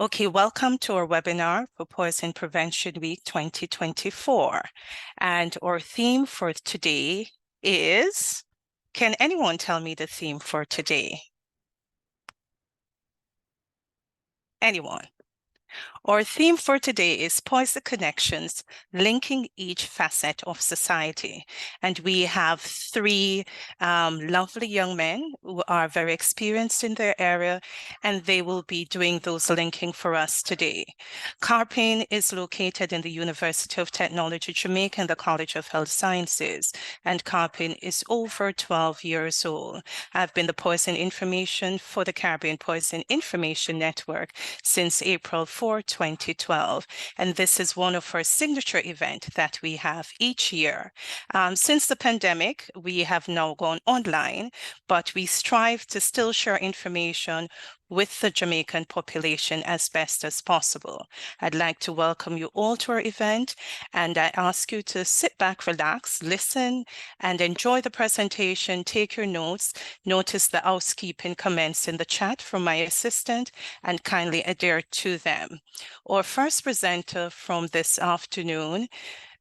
Okay, welcome to our webinar for Poison Prevention Week 2024. And our theme for today is, can anyone tell me the theme for today? Anyone? Our theme for today is Poise the Connections, linking each facet of society. And we have three lovely young men who are very experienced in their area, and they will be doing those linking for us today. Carpine is located in the University of Technology, Jamaica, and the College of Health Sciences. And Carpine is over 12 years old. I've been the Poison Information for the Caribbean Poison Information Network since April 4, 2012. And this is one of our signature events that we have each year. Since the pandemic, we have now gone online, but we strive to still share information with the Jamaican population as best as possible. I'd like to welcome you all to our event, and I ask you to sit back, relax, listen, and enjoy the presentation, take your notes, notice the housekeeping comments in the chat from my assistant, and kindly adhere to them. Our first presenter from this afternoon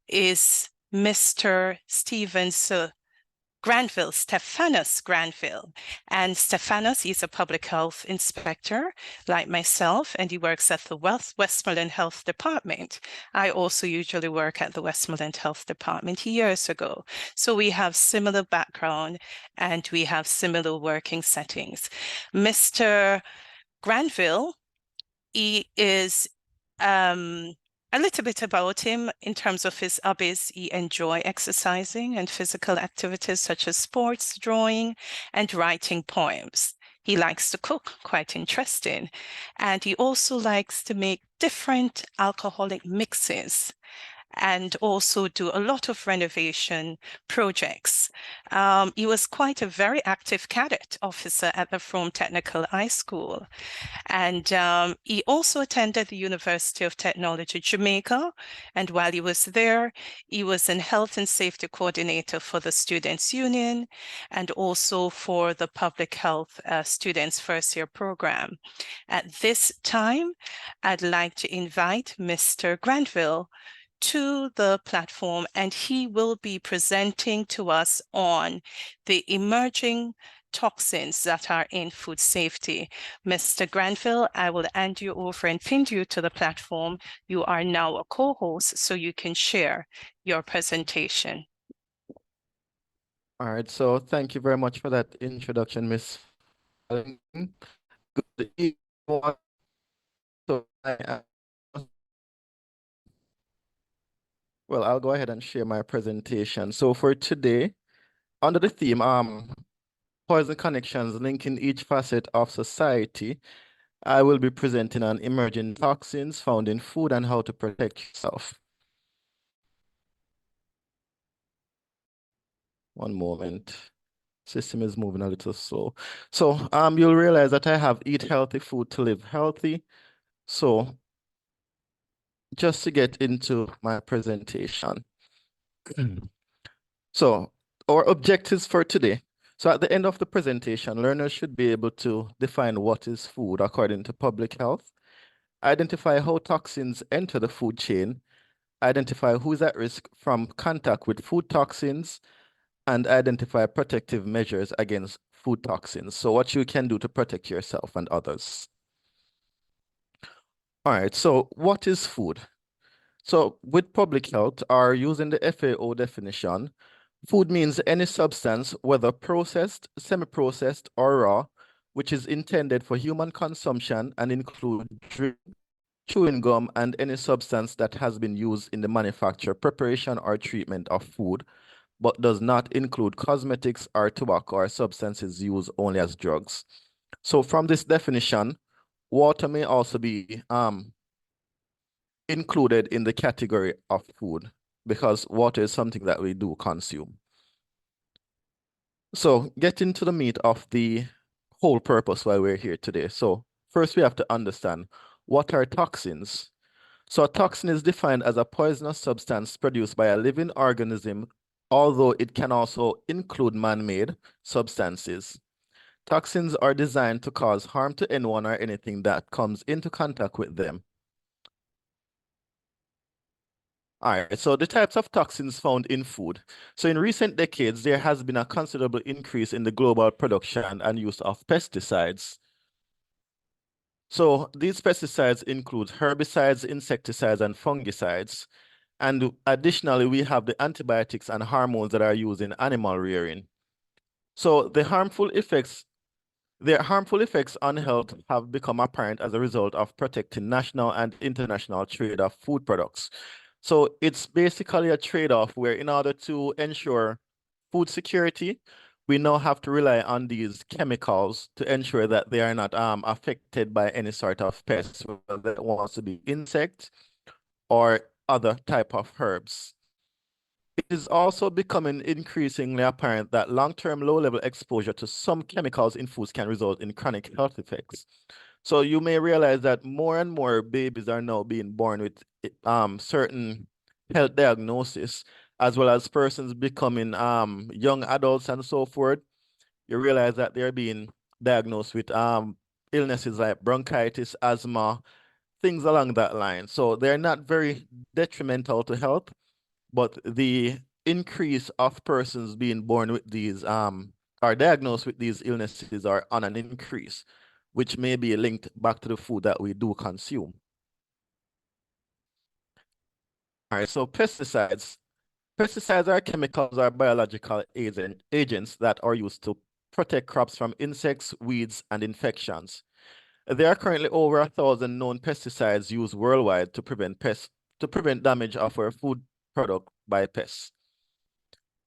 is Mr. Stephanus Granville. And Stephanus is a public health inspector like myself, and he works at the Westmoreland Health Department. I also usually work at the Westmoreland Health Department years ago. So we have similar background and we have similar working settings. Mr. Granville, he is a little bit about him in terms of his hobbies. He enjoys exercising and physical activities such as sports, drawing, and writing poems. He likes to cook, quite interesting. And he also likes to make different alcoholic mixes and also do a lot of renovation projects. He was quite a very active cadet officer at the Frome Technical High School. And he also attended the University of Technology, Jamaica. And while he was there, he was an health and safety coordinator for the Students' Union and also for the Public Health Students' First Year Program. At this time, I'd like to invite Mr. Granville to the platform, and he will be presenting to us on the emerging toxins that are in food safety. Mr. Granville, I will hand you over and pin you to the platform. You are now a co-host, so you can share your presentation. All right, so thank you very much for that introduction, Miss. Good evening. So well, I'll go ahead and share my presentation. So for today, under the theme, poison connections linking each facet of society, I will be presenting on emerging toxins found in food and how to protect yourself. One moment. System is moving a little slow. So you'll realize that I have eat healthy food to live healthy. So just to get into my presentation. So our objectives for today. So at the end of the presentation, learners should be able to define what is food according to public health, identify how toxins enter the food chain, identify who is at risk from contact with food toxins, and identify protective measures against food toxins. So what you can do to protect yourself and others. All right, so what is food? So with public health, or using the FAO definition, food means any substance, whether processed, semi-processed, or raw, which is intended for human consumption and include chewing gum and any substance that has been used in the manufacture, preparation, or treatment of food, but does not include cosmetics or tobacco or substances used only as drugs. So from this definition, water may also be included in the category of food because water is something that we do consume. So getting to the meat of the whole purpose why we're here today. So first we have to understand what are toxins. So a toxin is defined as a poisonous substance produced by a living organism, although it can also include man-made substances. Toxins are designed to cause harm to anyone or anything that comes into contact with them. All right, so the types of toxins found in food. So in recent decades, there has been a considerable increase in the global production and use of pesticides. So these pesticides include herbicides, insecticides, and fungicides. And additionally, we have the antibiotics and hormones that are used in animal rearing. So their harmful effects on health have become apparent as a result of protecting national and international trade of food products. So it's basically a trade-off where in order to ensure food security, we now have to rely on these chemicals to ensure that they are not affected by any sort of pest, whether it wants to be insect or other type of herbs. It is also becoming increasingly apparent that long-term low-level exposure to some chemicals in foods can result in chronic health effects. So you may realize that more and more babies are now being born with certain health diagnosis, as well as persons becoming young adults and so forth. You realize that they're being diagnosed with illnesses like bronchitis, asthma, things along that line. So they're not very detrimental to health, but the increase of persons being born with these are diagnosed with these illnesses are on an increase, which may be linked back to the food that we do consume. All right, so pesticides. Pesticides are chemicals or biological agents that are used to protect crops from insects, weeds, and infections. There are currently over 1,000 known pesticides used worldwide to prevent damage of our food product by pests.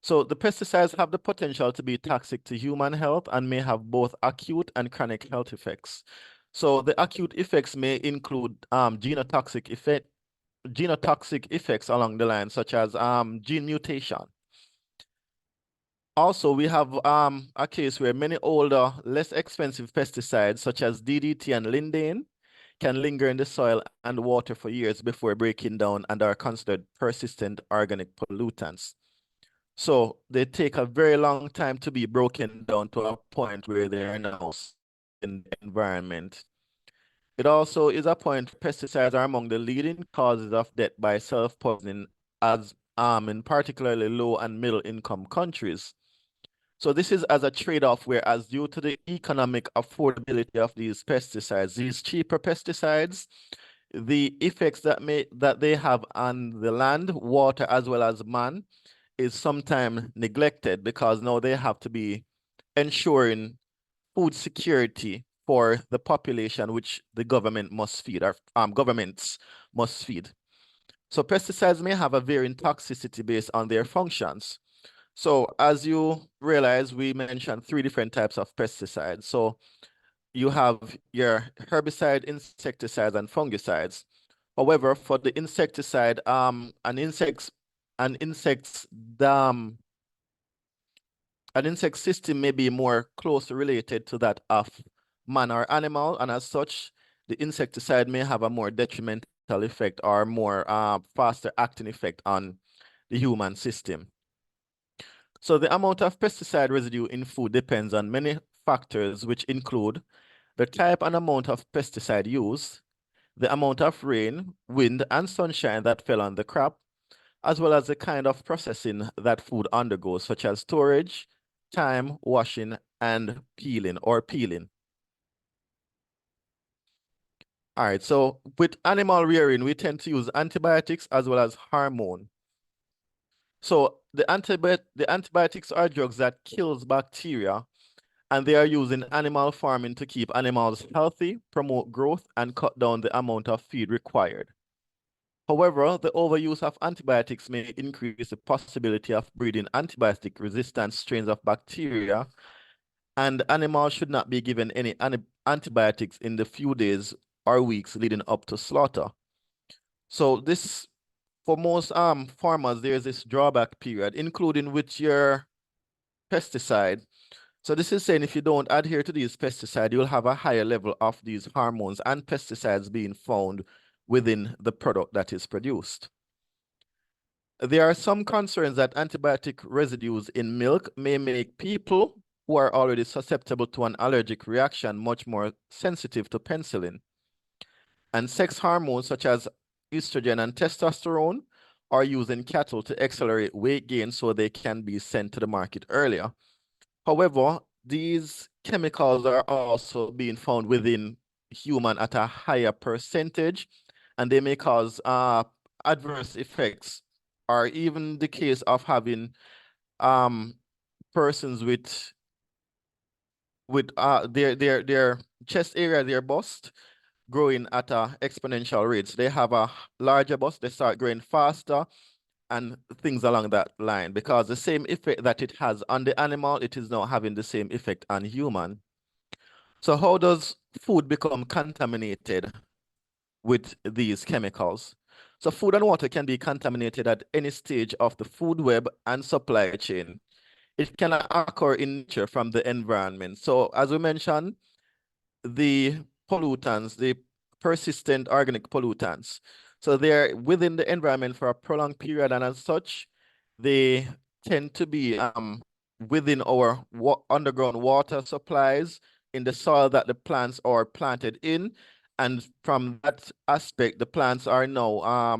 So the pesticides have the potential to be toxic to human health and may have both acute and chronic health effects. So the acute effects may include genotoxic effects along the line, such as gene mutation. Also, we have a case where many older, less expensive pesticides, such as DDT and lindane, can linger in the soil and water for years before breaking down and are considered persistent organic pollutants. So they take a very long time to be broken down to a point where they are now in the environment. It also is a point pesticides are among the leading causes of death by self-poisoning as in particularly low and middle income countries. So this is as a trade-off, whereas due to the economic affordability of these pesticides, these cheaper pesticides, the effects that they have on the land, water, as well as man is sometimes neglected because now they have to be ensuring food security for the population, which the government must feed, or governments must feed. So pesticides may have a varying toxicity based on their functions. So as you realize, we mentioned 3 different types of pesticides. So you have your herbicide, insecticides, and fungicides. However, for the insecticide, an insect system may be more closely related to that of man or animal, and as such, the insecticide may have a more detrimental effect or more faster acting effect on the human system. So the amount of pesticide residue in food depends on many factors, which include the type and amount of pesticide used, the amount of rain, wind, and sunshine that fell on the crop, as well as the kind of processing that food undergoes, such as storage, time, washing, and peeling. All right, so with animal rearing, we tend to use antibiotics as well as hormone. So the antibiotics are drugs that kills bacteria, and they are used in animal farming to keep animals healthy, promote growth, and cut down the amount of feed required. However, the overuse of antibiotics may increase the possibility of breeding antibiotic-resistant strains of bacteria, and animals should not be given any antibiotics in the few days or weeks leading up to slaughter. So this, for most farmers, there's this drawback period, including with your pesticide. So this is saying if you don't adhere to these pesticides, you'll have a higher level of these hormones and pesticides being found within the product that is produced. There are some concerns that antibiotic residues in milk may make people who are already susceptible to an allergic reaction much more sensitive to penicillin. And sex hormones such as estrogen and testosterone are used in cattle to accelerate weight gain so they can be sent to the market earlier. However, these chemicals are also being found within human at a higher percentage, and they may cause adverse effects, or even the case of having persons with their chest area, their bust, growing at a exponential rate. So they have a larger bust, they start growing faster, and things along that line, because the same effect that it has on the animal, it is now having the same effect on human. So how does food become contaminated with these chemicals? So food and water can be contaminated at any stage of the food web and supply chain. It can occur in nature from the environment. So as we mentioned, the pollutants, the persistent organic pollutants. So they're within the environment for a prolonged period, and as such, they tend to be within our underground water supplies, in the soil that the plants are planted in. And from that aspect, the plants are now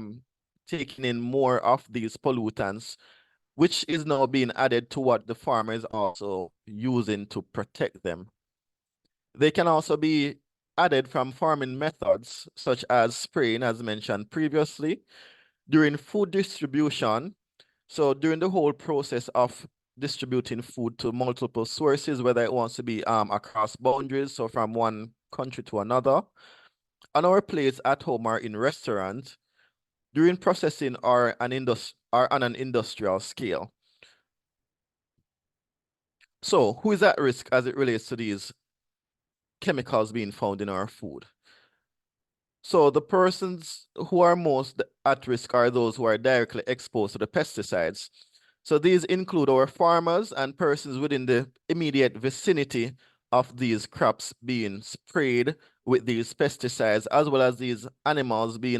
taking in more of these pollutants, which is now being added to what the farmer is also using to protect them. They can also be added from farming methods, such as spraying, as mentioned previously, during food distribution. So during the whole process of distributing food to multiple sources, whether it wants to be across boundaries, so from one country to another, on our plates at home or in restaurants, during processing or on an industrial scale. So who is at risk as it relates to these chemicals being found in our food? So the persons who are most at risk are those who are directly exposed to the pesticides. So these include our farmers and persons within the immediate vicinity of these crops being sprayed with these pesticides, as well as these animals being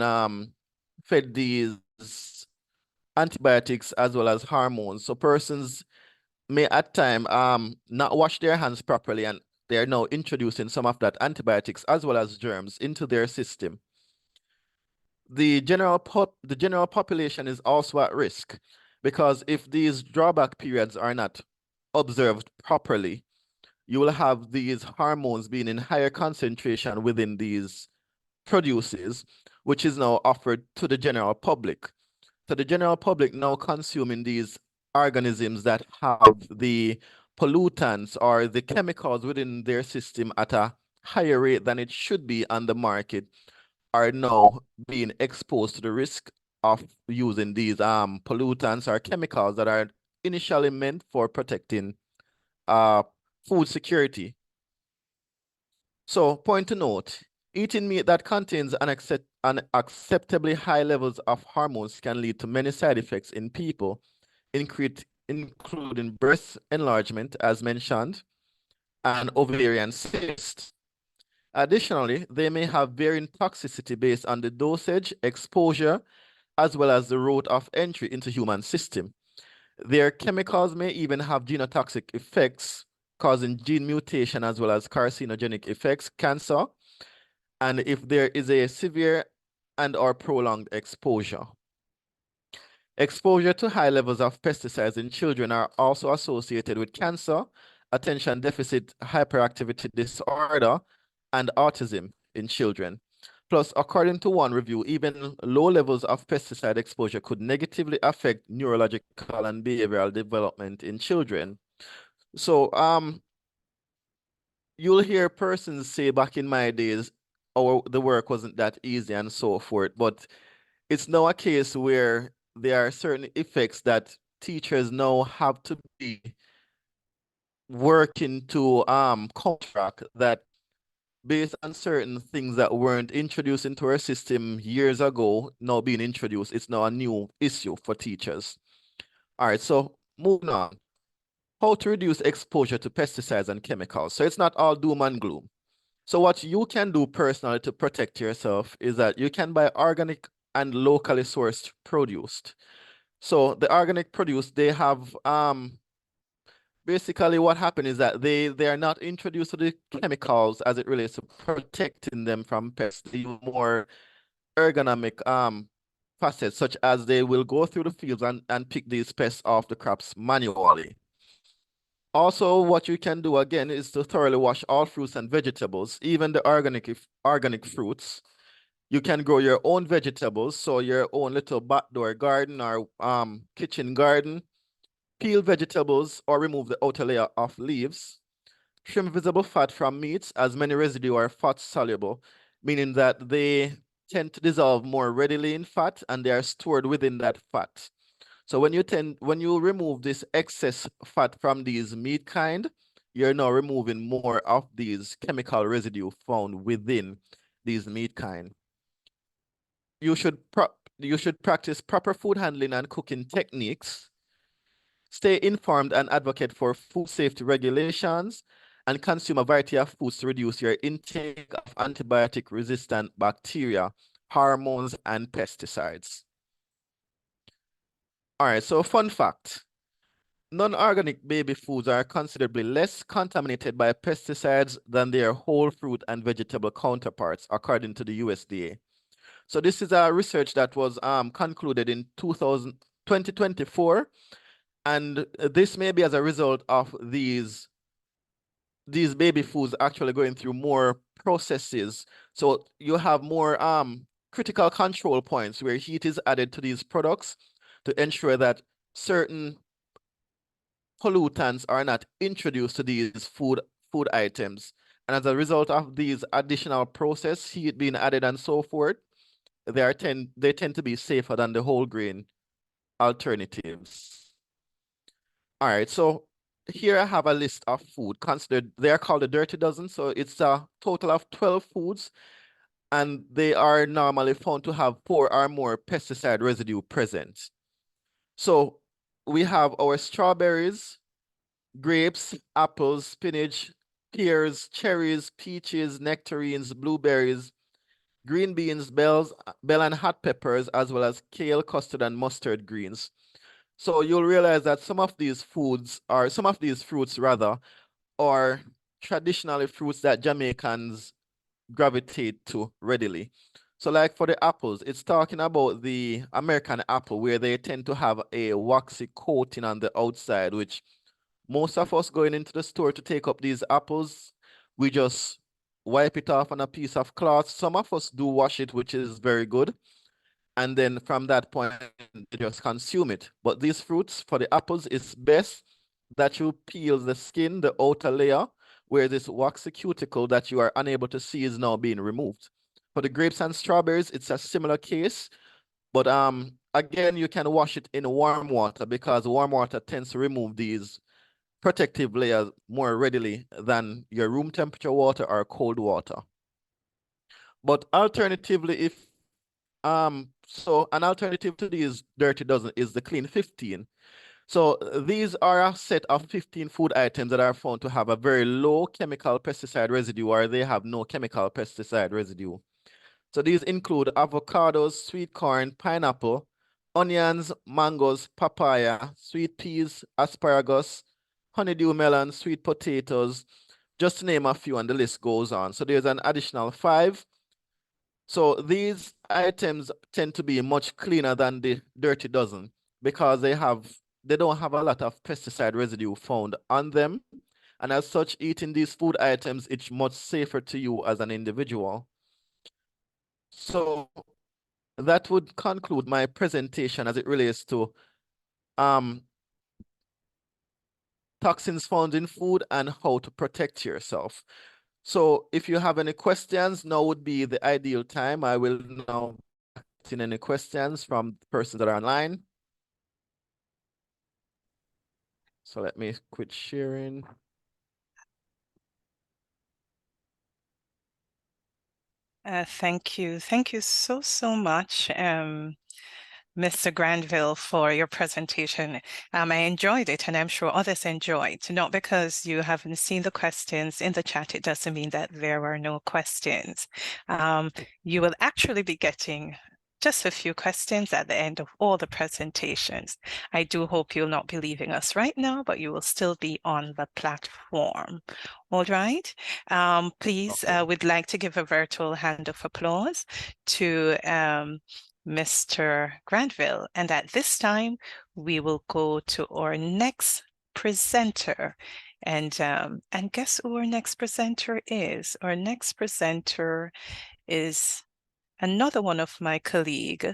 fed these antibiotics as well as hormones. So persons may at time not wash their hands properly, and they are now introducing some of that antibiotics as well as germs into their system. The general population is also at risk, because if these drawback periods are not observed properly, you will have these hormones being in higher concentration within these produces, which is now offered to the general public. So the general public now consuming these organisms that have the pollutants or the chemicals within their system at a higher rate than it should be on the market, are now being exposed to the risk of using these pollutants or chemicals that are initially meant for protecting food security. So, point to note, eating meat that contains unacceptably high levels of hormones can lead to many side effects in people, including breast enlargement, as mentioned, and ovarian cysts. Additionally, they may have varying toxicity based on the dosage, exposure, as well as the route of entry into human system. Their chemicals may even have genotoxic effects, causing gene mutation as well as carcinogenic effects, cancer, and if there is a severe and or prolonged exposure. Exposure to high levels of pesticides in children are also associated with cancer, attention deficit hyperactivity disorder, and autism in children. Plus, according to one review, even low levels of pesticide exposure could negatively affect neurological and behavioral development in children. So, you'll hear persons say back in my days, oh, the work wasn't that easy and so forth, but it's now a case where there are certain effects that teachers now have to be working to counteract, that based on certain things that weren't introduced into our system years ago, now being introduced. It's now a new issue for teachers. All right, so moving on. How to reduce exposure to pesticides and chemicals. So it's not all doom and gloom. So what you can do personally to protect yourself is that you can buy organic and locally sourced produce. So the organic produce, they have basically what happened is that they are not introduced to the chemicals as it relates to protecting them from pests. They use more ergonomic facets, such as they will go through the fields and pick these pests off the crops manually. Also, what you can do again is to thoroughly wash all fruits and vegetables, even the organic fruits. You can grow your own vegetables, so your own little backdoor garden or kitchen garden. Peel vegetables or remove the outer layer of leaves. Trim visible fat from meats, as many residue are fat soluble, meaning that they tend to dissolve more readily in fat and they are stored within that fat. So when you remove this excess fat from these meat kind, you're now removing more of these chemical residue found within these meat kind. You should practice proper food handling and cooking techniques. Stay informed and advocate for food safety regulations, and consume a variety of foods to reduce your intake of antibiotic-resistant bacteria, hormones, and pesticides. All right, so fun fact. Non-organic baby foods are considerably less contaminated by pesticides than their whole fruit and vegetable counterparts, according to the USDA. So this is a research that was concluded in 2024, and this may be as a result of these baby foods actually going through more processes. So you have more critical control points where heat is added to these products to ensure that certain pollutants are not introduced to these food items. And as a result of these additional process, heat being added and so forth, they tend to be safer than the whole grain alternatives. All right, so here I have a list of food considered, they are called the dirty dozen. So it's a total of 12 foods, and they are normally found to have 4 or more pesticide residue present. So we have our strawberries, grapes, apples, spinach, pears, cherries, peaches, nectarines, blueberries, green beans, bell and hot peppers, as well as kale, custard, and mustard greens. So you'll realize that some of these fruits rather, are traditionally fruits that Jamaicans gravitate to readily. So like for the apples, it's talking about the American apple, where they tend to have a waxy coating on the outside, which most of us going into the store to take up these apples, we just wipe it off on a piece of cloth. Some of us do wash it, which is very good. And then from that point, you just consume it. But these fruits, for the apples, it's best that you peel the skin, the outer layer, where this waxy cuticle that you are unable to see is now being removed. For the grapes and strawberries, it's a similar case. But again, you can wash it in warm water, because warm water tends to remove these protective layers more readily than your room temperature water or cold water. But alternatively, so an alternative to these dirty dozen is the clean 15. So these are a set of 15 food items that are found to have a very low chemical pesticide residue, or they have no chemical pesticide residue. So these include avocados, sweet corn, pineapple, onions, mangoes, papaya, sweet peas, asparagus, honeydew melon, sweet potatoes, just to name a few, and the list goes on. So there's an additional 5. So these items tend to be much cleaner than the dirty dozen, because they don't have a lot of pesticide residue found on them. And as such, eating these food items, it's much safer to you as an individual. So that would conclude my presentation as it relates to toxins found in food and how to protect yourself. So if you have any questions, now would be the ideal time. I will now see any questions from persons that are online. So let me quit sharing. Thank you. Thank you so much, Mr. Granville, for your presentation. I enjoyed it, and I'm sure others enjoyed. Not because you haven't seen the questions in the chat, it doesn't mean that there are no questions. You will actually be getting just a few questions at the end of all the presentations. I do hope you'll not be leaving us right now, but you will still be on the platform. All right. Please, we'd like to give a virtual hand of applause to Mr. Granville. And at this time, we will go to our next presenter. And guess who our next presenter is? Our next presenter is another one of my colleague,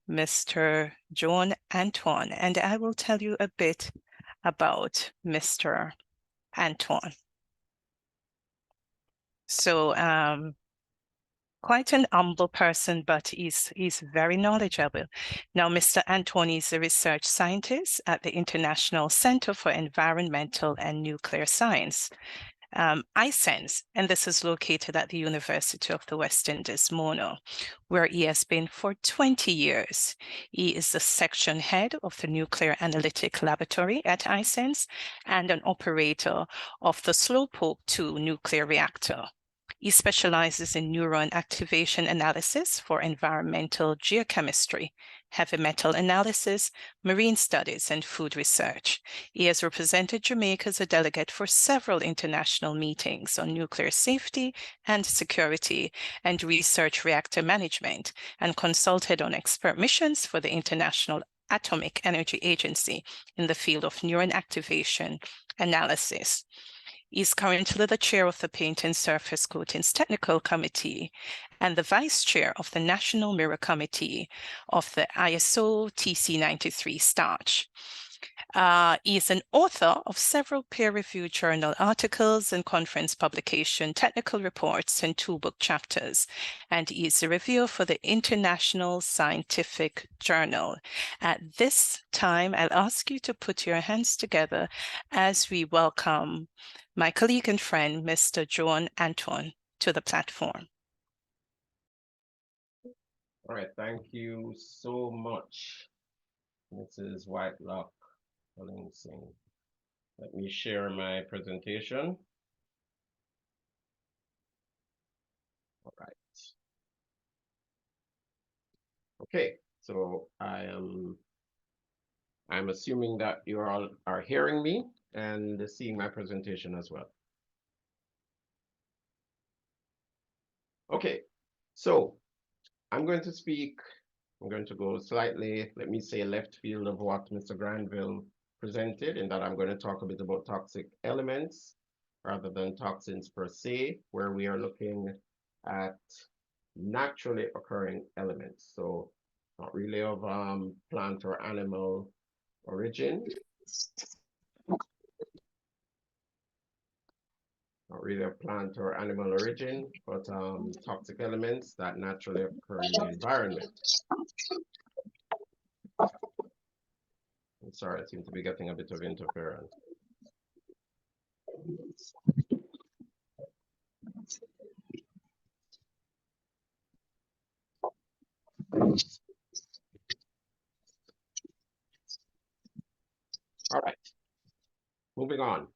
Mr. John Antoine, and I will tell you a bit about Mr. Antoine. So, quite an humble person, but he's very knowledgeable. Now, Mr. Antoine is a research scientist at the International Center for Environmental and Nuclear Science, ICENS, and this is located at the University of the West Indies, Mono, where he has been for 20 years. He is the section head of the Nuclear Analytic Laboratory at ICENS and an operator of the Slowpoke 2 nuclear reactor. He specializes in neuron activation analysis for environmental geochemistry, heavy metal analysis, marine studies, and food research. He has represented Jamaica as a delegate for several international meetings on nuclear safety and security and research reactor management, and consulted on expert missions for the International Atomic Energy Agency in the field of neuron activation analysis. He's currently the chair of the Paint and Surface Coatings Technical Committee and the vice chair of the National Mirror Committee of the ISO TC93 starch. He is an author of several peer-reviewed journal articles and conference publication, technical reports, and toolbook chapters. And he is a reviewer for the International Scientific Journal. At this time, I'll ask you to put your hands together as we welcome my colleague and friend, Mr. John Antoine, to the platform. All right, thank you so much, Mrs. Whitelock. Let me share my presentation. All right. Okay, so I'm assuming that you all are hearing me and seeing my presentation as well. Okay, so I'm going to go slightly, let me say, left field of what Mr. Granville presented, in that I'm going to talk a bit about toxic elements rather than toxins per se, where we are looking at naturally occurring elements. So not really of plant or animal origin. Not really of plant or animal origin, but toxic elements that naturally occur in the environment. I'm sorry, I seem to be getting a bit of interference. All right, moving on.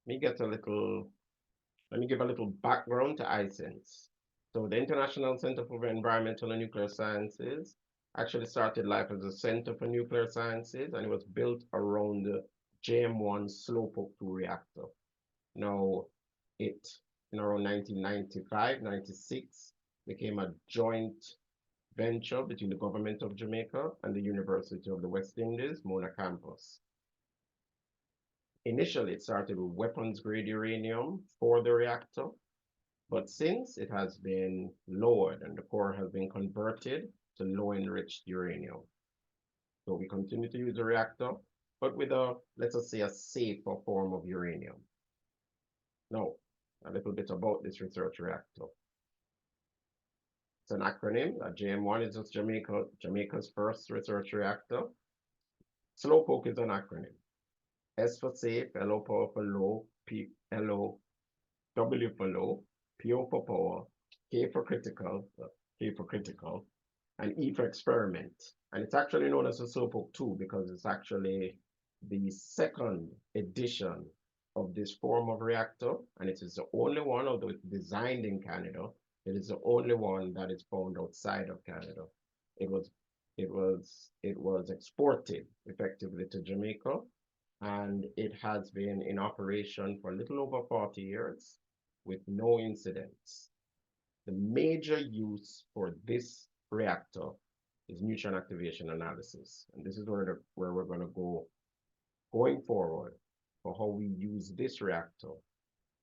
Let me give a little background to ICENS. So the International Center for Environmental and Nuclear Sciences actually started life as a Center for Nuclear Sciences, and it was built around the JM1 Slowpoke 2 reactor. Now, it, in around 1995, 96, became a joint venture between the government of Jamaica and the University of the West Indies, Mona campus. Initially, it started with weapons-grade uranium for the reactor, but since it has been lowered and the core has been converted to low-enriched uranium. So we continue to use the reactor, but with a, let's just say, a safer form of uranium. Now, a little bit about this research reactor. It's an acronym. JM1 is just Jamaica's first research reactor. Slowpoke is an acronym. S for safe, LO power for low, W for low, PO for power, K for critical, and E for experiment. And it's actually known as a Slowpoke 2 because it's actually the second edition of this form of reactor, and it is the only one, although it's designed in Canada, It is the only one that is found outside of Canada. It was exported effectively to Jamaica, and it has been in operation for a little over 40 years with no incidents. The major use for this reactor is neutron activation analysis. And this is where we're going to go going forward for how we use this reactor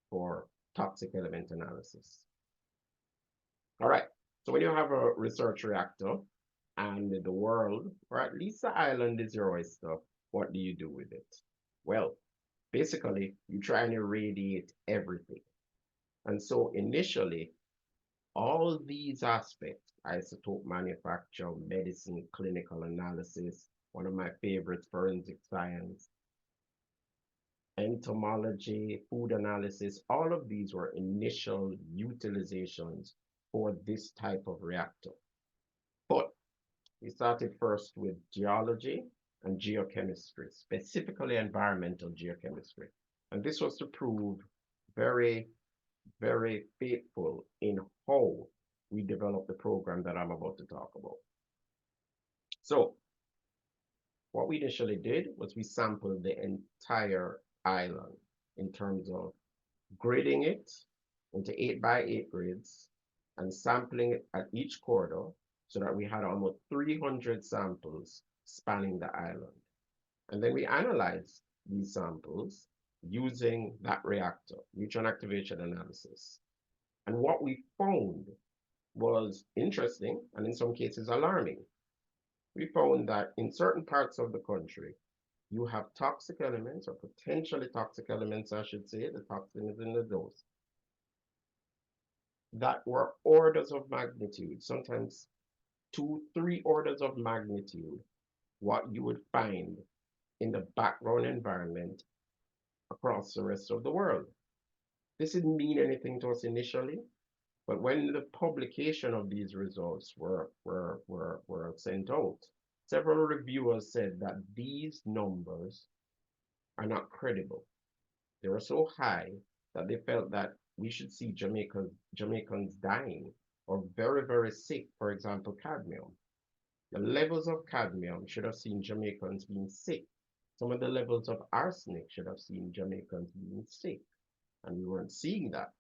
for toxic element analysis. All right, so when you have a research reactor and the world, or at least the island is your oyster, what do you do with it? Well, basically, you try and irradiate everything. And so initially, all these aspects, isotope manufacture, medicine, clinical analysis, one of my favorites, forensic science, entomology, food analysis, all of these were initial utilizations for this type of reactor. But we started first with geology and geochemistry, specifically environmental geochemistry. And this was to prove very, very faithful in how we developed the program that I'm about to talk about. So what we initially did was we sampled the entire island in terms of gridding it into 8x8 grids and sampling it at each corridor so that we had almost 300 samples spanning the island. And then we analyzed these samples using that reactor, neutron activation analysis. And what we found was interesting and in some cases alarming. We found that in certain parts of the country, you have toxic elements or potentially toxic elements, I should say, the toxin is in the dose, that were orders of magnitude, sometimes 2, 3 orders of magnitude, what you would find in the background environment across the rest of the world. This didn't mean anything to us initially, but when the publication of these results were sent out, several reviewers said that these numbers are not credible. They were so high that they felt that we should see Jamaicans dying or very, very sick, for example, cadmium. The levels of cadmium should have seen Jamaicans being sick. Some of the levels of arsenic should have seen Jamaicans being sick, and we weren't seeing that.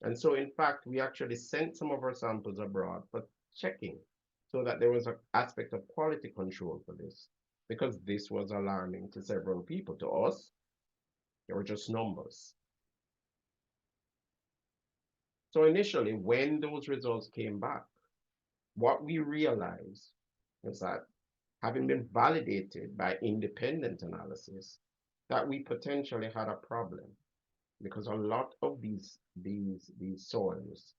And so, in fact, we actually sent some of our samples abroad for checking so that there was an aspect of quality control for this, because this was alarming to several people. To us, they were just numbers. So initially, when those results came back, what we realized is that having been validated by independent analysis, that we potentially had a problem because a lot of these soils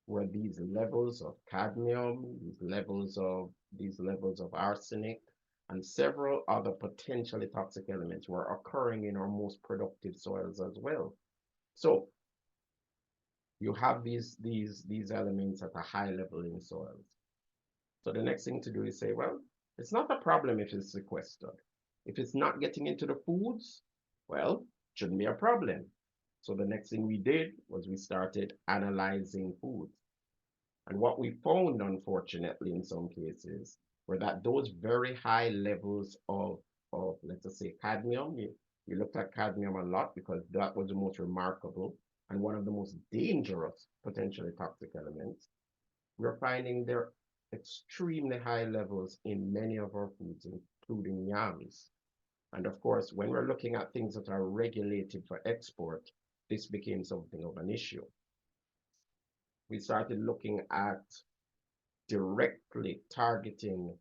were these levels of cadmium, these levels of arsenic, and several other potentially toxic elements were occurring in our most productive soils as well. So you have these elements at a high level in soils. So the next thing to do is say, well, it's not a problem if it's sequestered. If it's not getting into the foods, well, shouldn't be a problem. So the next thing we did was we started analyzing foods. And what we found, unfortunately, in some cases, were that those very high levels of let's just say, cadmium, you looked at cadmium a lot because that was the most remarkable and one of the most dangerous potentially toxic elements. We're finding their extremely high levels in many of our foods, including yams. And of course, when we're looking at things that are regulated for export, this became something of an issue. We started looking at directly targeting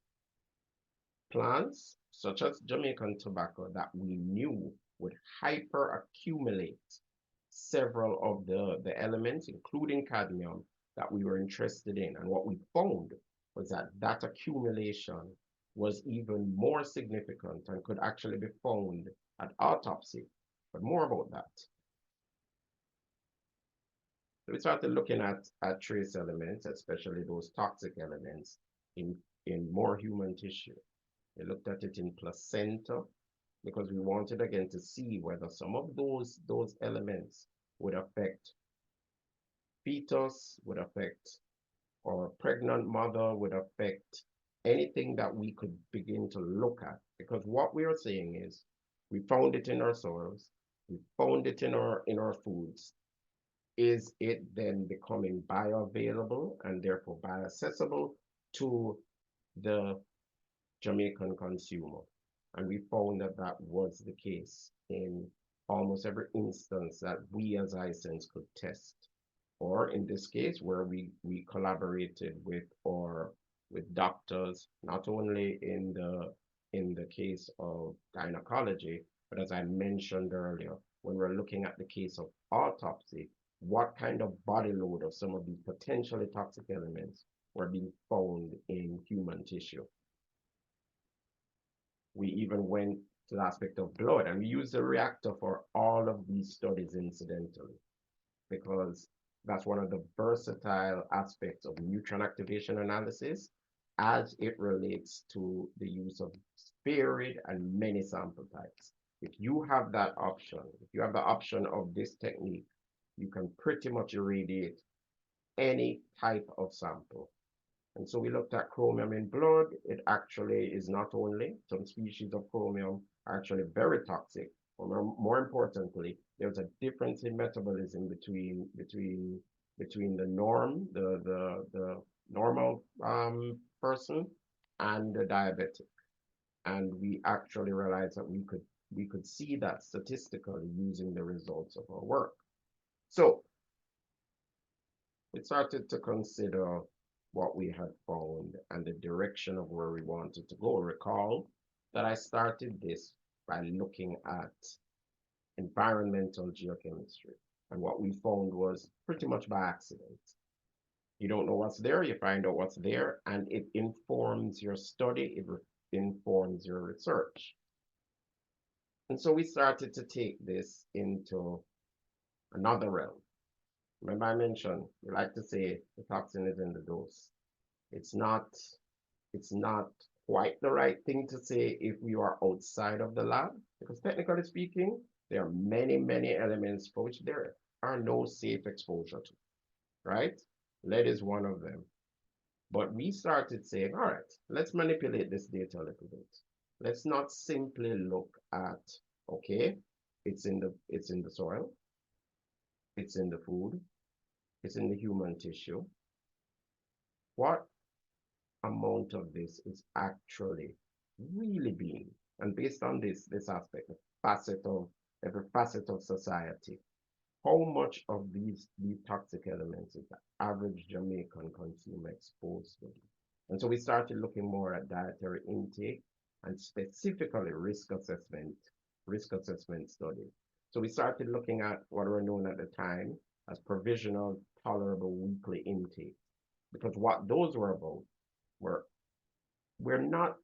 plants such as Jamaican tobacco that we knew would hyperaccumulate several of the elements, including cadmium, that we were interested in. And what we found was that that accumulation was even more significant and could actually be found at autopsy. But more about that. So we started looking at trace elements, especially those toxic elements in more human tissue. We looked at it in placenta because we wanted again to see whether some of those elements would affect fetus, would affect our pregnant mother, would affect anything that we could begin to look at. Because what we are saying is, we found it in our soils, we found it in our foods. Is it then becoming bioavailable and therefore bioaccessible to the Jamaican consumer? And we found that that was the case in almost every instance that we as iSense could test. Or in this case, where we collaborated with doctors, not only in the case of gynecology, but as I mentioned earlier, when we're looking at the case of autopsy, what kind of body load of some of these potentially toxic elements were being found in human tissue. We even went to the aspect of blood, and we used the reactor for all of these studies incidentally, because that's one of the versatile aspects of neutron activation analysis as it relates to the use of varied and many sample types. If you have that option, if you have the option of this technique, you can pretty much irradiate any type of sample. And so we looked at chromium in blood. It actually is not only, some species of chromium are actually very toxic, but more importantly, there's a difference in metabolism between the norm, the normal person and the diabetic. And we actually realized that we could see that statistically using the results of our work. So we started to consider what we had found and the direction of where we wanted to go. Recall that I started this by looking at environmental geochemistry. And what we found was pretty much by accident. You don't know what's there, you find out what's there, and it informs your study, it informs your research. And so we started to take this into another realm. Remember I mentioned, we like to say the toxin is in the dose. It's not quite the right thing to say if you are outside of the lab, because technically speaking, there are many, many elements for which there are no safe exposure to, right? Lead is one of them. But we started saying, all right, let's manipulate this data a little bit. Let's not simply look at, okay, it's in the soil, it's in the food, it's in the human tissue. What amount of this is actually really being, and based on this aspect, every facet of society, how much of these toxic elements is the average Jamaican consumer exposed to? And so we started looking more at dietary intake and specifically risk assessment studies. So we started looking at what were known at the time as provisional tolerable weekly intake, because what those were about were, we're not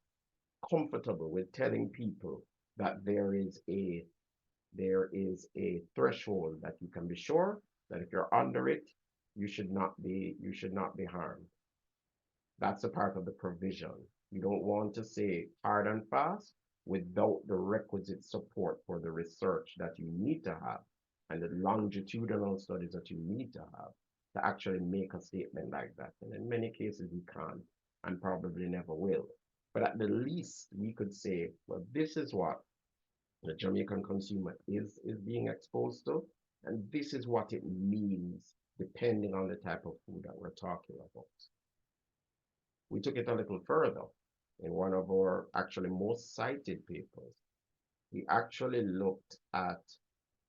comfortable with telling people that there is a threshold that you can be sure that if you're under it, you should not be harmed. That's a part of the provision. You don't want to say hard and fast without the requisite support for the research that you need to have and the longitudinal studies that you need to have to actually make a statement like that. And in many cases, we can't and probably never will. But at the least, we could say, well, this is what the Jamaican consumer is being exposed to, and this is what it means depending on the type of food that we're talking about. We took it a little further. In one of our actually most cited papers, we actually looked at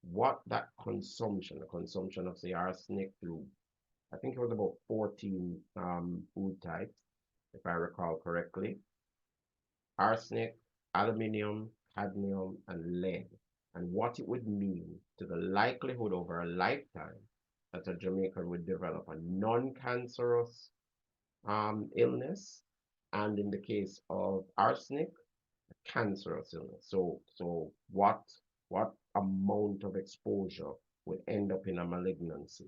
what that consumption, the consumption of say arsenic through, I think it was about 14 food types, if I recall correctly. Arsenic, aluminium, cadmium, and lead, and what it would mean to the likelihood over a lifetime that a Jamaican would develop a non-cancerous illness, and in the case of arsenic, a cancerous illness. So what amount of exposure would end up in a malignancy?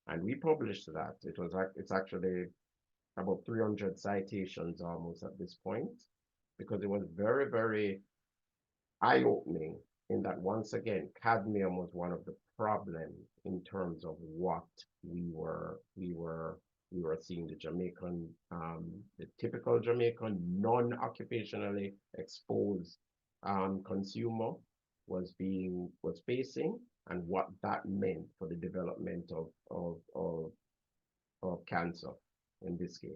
And we published that. It's actually about 300 citations almost at this point, because it was very, very eye-opening in that, once again, cadmium was one of the problem in terms of what we were seeing the Jamaican, the typical Jamaican non-occupationally exposed consumer was facing, and what that meant for the development of cancer in this case.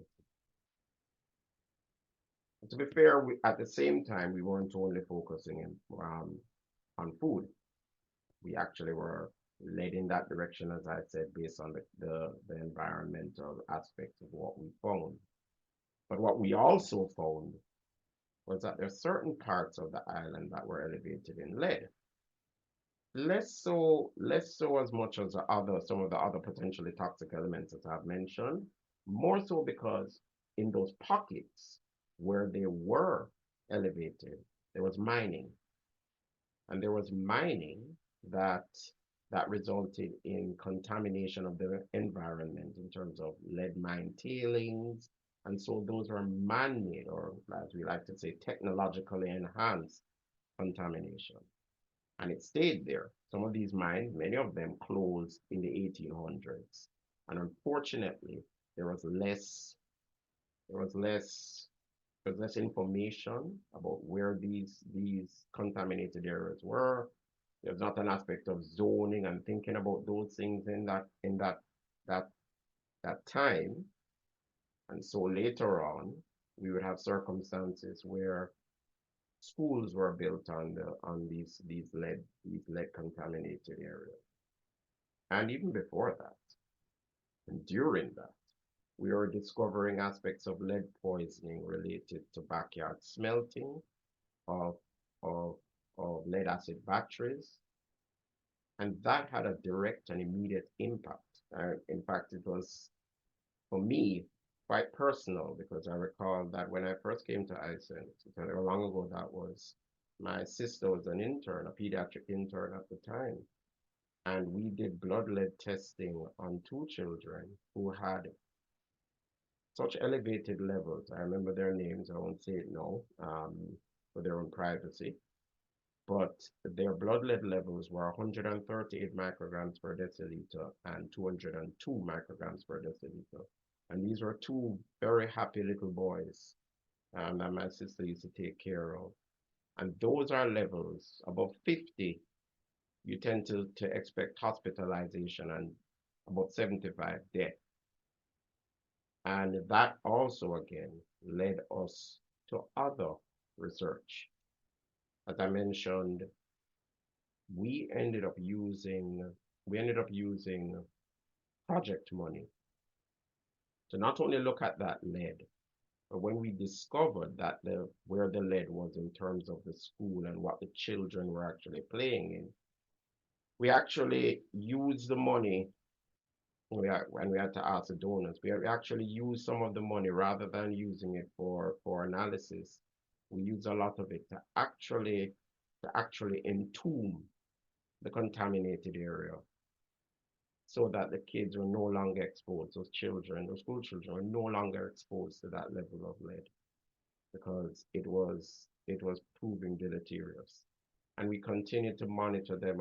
And to be fair, at the same time, we weren't only focusing on food. We actually were led in that direction, as I said, based on the environmental aspects of what we found. But what we also found was that there are certain parts of the island that were elevated in lead. Less so as much as some of the other potentially toxic elements that I've mentioned, more so because in those pockets where they were elevated, there was mining. And there was mining that resulted in contamination of the environment in terms of lead mine tailings. And so those are man-made, or as we like to say, technologically enhanced contamination. And it stayed there. Some of these mines, many of them closed in the 1800s. And unfortunately, there was less information about where these contaminated areas were. There's not an aspect of zoning and thinking about those things in that time. And so later on, we would have circumstances where schools were built on these lead contaminated areas. And even before that, and during that, we are discovering aspects of lead poisoning related to backyard smelting of, of, of lead acid batteries. And that had a direct and immediate impact. In fact, it was, for me, quite personal, because I recall that when I first came to Iceland, how long ago that was, my sister was an intern, a pediatric intern at the time. And we did blood lead testing on 2 children who had such elevated levels. I remember their names, I won't say it now, for their own privacy. But their blood lead levels were 138 micrograms per deciliter and 202 micrograms per deciliter. And these were 2 very happy little boys that my sister used to take care of. And those are levels above 50. You tend to expect hospitalization and about 75 death. And that also, again, led us to other research. As I mentioned, we ended up using project money to not only look at that lead, but when we discovered that where the lead was in terms of the school and what the children were actually playing in, we actually used the money. When we had to ask the donors, we actually used some of the money rather than using it for analysis. We used a lot of it to actually entomb the contaminated area, so that the kids were no longer exposed, those school children were no longer exposed to that level of lead, because it was proving deleterious. And we continued to monitor them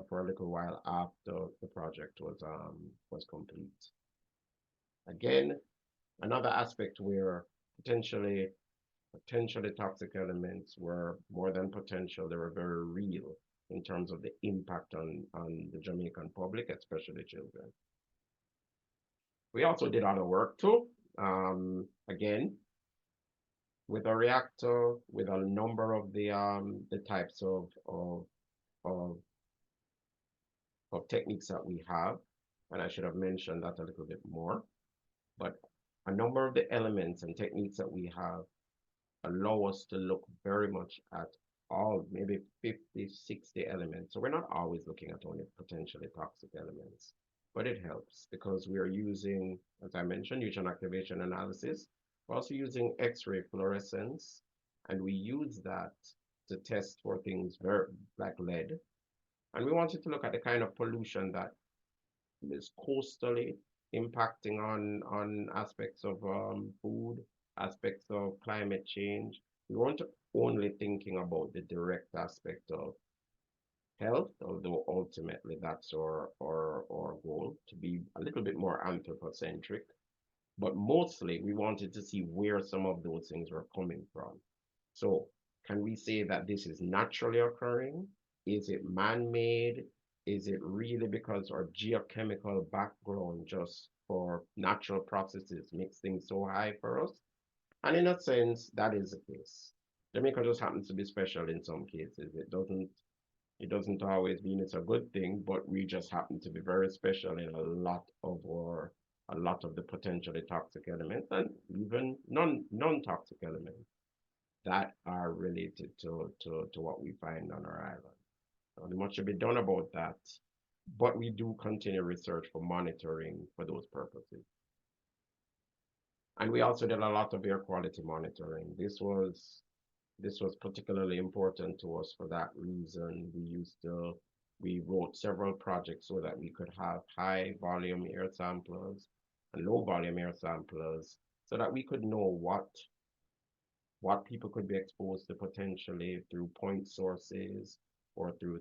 for a little while after the project was complete. Again, another aspect where potentially toxic elements were more than potential, they were very real in terms of the impact on the Jamaican public, especially children. We also did other work too. Again, with a reactor, with a number of the types of techniques that we have, and I should have mentioned that a little bit more, but a number of the elements and techniques that we have allow us to look very much at all, maybe 50, 60 elements. So we're not always looking at only potentially toxic elements, but it helps because we are using, as I mentioned, neutron activation analysis. We're also using X-ray fluorescence, and we use that to test for things like lead. And we wanted to look at the kind of pollution that is coastally impacting on aspects of food, aspects of climate change. We weren't only thinking about the direct aspect of health, although ultimately that's our goal, to be a little bit more anthropocentric. But mostly we wanted to see where some of those things were coming from. So can we say that this is naturally occurring? Is it man-made? Is it really because our geochemical background just for natural processes makes things so high for us? And in a sense, that is the case. Jamaica just happens to be special in some cases. It doesn't always mean it's a good thing, but we just happen to be very special in a lot of the potentially toxic elements and even non-toxic elements that are related to what we find on our island. Not much should be done about that, but we do continue research for monitoring for those purposes. And we also did a lot of air quality monitoring. This was particularly important to us for that reason. We wrote several projects so that we could have high volume air samplers and low volume air samplers so that we could know what people could be exposed to potentially through point sources or through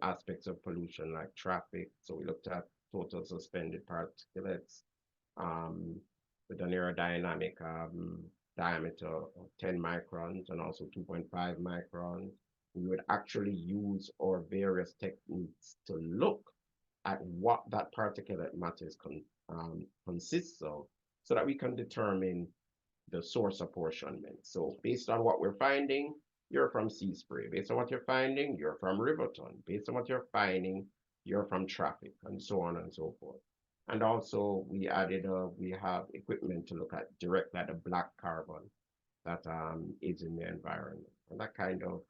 aspects of pollution like traffic. So we looked at total suspended particulates um, with an aerodynamic diameter of 10 microns and also 2.5 microns. We would actually use our various techniques to look at what that particulate matter consists of so that we can determine the source apportionment. So based on what we're finding, you're from sea spray. Based on what you're finding, you're from Riverton. Based on what you're finding, you're from traffic, and so on and so forth. And also we have equipment to look at directly at the black carbon that is in the environment. And that kind of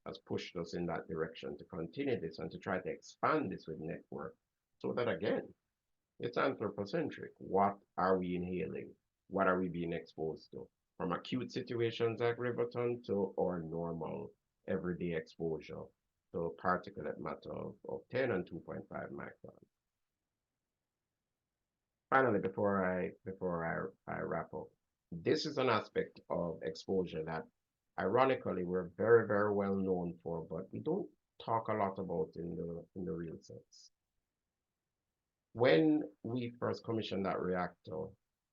has pushed us in that direction to continue this and to try to expand this with network so that again, it's anthropocentric. What are we inhaling? What are we being exposed to? From acute situations like Riverton to our normal everyday exposure to particulate matter of 10 and 2.5 microns. Finally, before I wrap up, this is an aspect of exposure that ironically we're very, very well known for, but we don't talk a lot about in the real sense. When we first commissioned that reactor,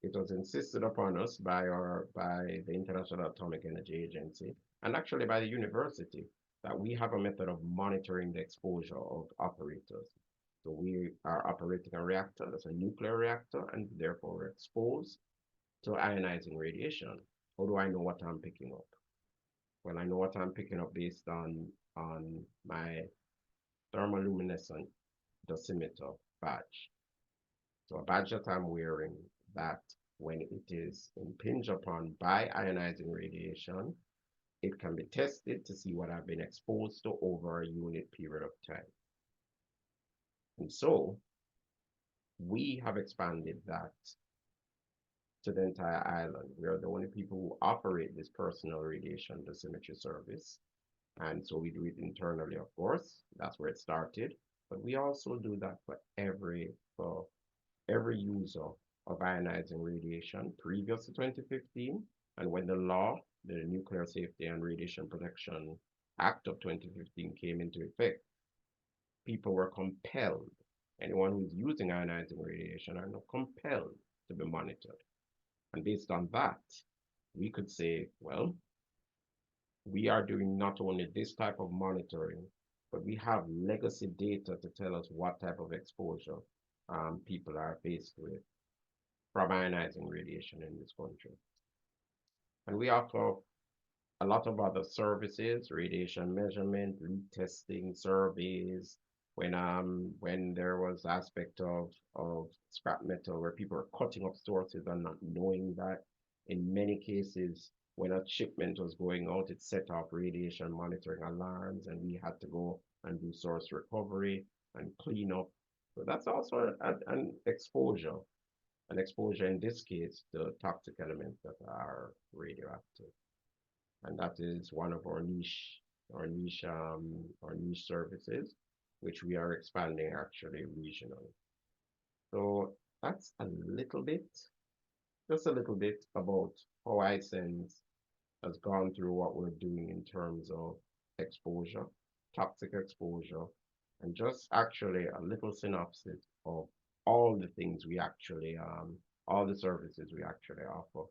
it was insisted upon us by the International Atomic Energy Agency and actually by the university that we have a method of monitoring the exposure of operators. So we are operating a reactor, that's a nuclear reactor, and therefore we're exposed to ionizing radiation. How do I know what I'm picking up? Well, I know what I'm picking up based on my thermoluminescent dosimeter badge. So a badge that I'm wearing that when it is impinged upon by ionizing radiation, it can be tested to see what I've been exposed to over a unit period of time. And so we have expanded that to the entire island. We are the only people who operate this personal radiation dosimetry service. And so we do it internally, of course. That's where it started. But we also do that for every user of ionizing radiation previous to 2015. And when the law, the Nuclear Safety and Radiation Protection Act of 2015 came into effect, people were compelled, anyone who's using ionizing radiation are now compelled to be monitored. And based on that, we could say, well, we are doing not only this type of monitoring, but we have legacy data to tell us what type of exposure people are faced with from ionizing radiation in this country. And we offer a lot of other services, radiation measurement, leak testing, surveys. When there was aspect of scrap metal where people are cutting up sources and not knowing that, in many cases, when a shipment was going out, it set off radiation monitoring alarms, and we had to go and do source recovery and clean up. So that's also an exposure. An exposure in this case to toxic elements that are radioactive. And that is one of our niche services, which we are expanding actually regionally. So that's just a little bit about how iSense has gone through what we're doing in terms of exposure, toxic exposure, and just actually a little synopsis of all the things we actually, all the services we actually offer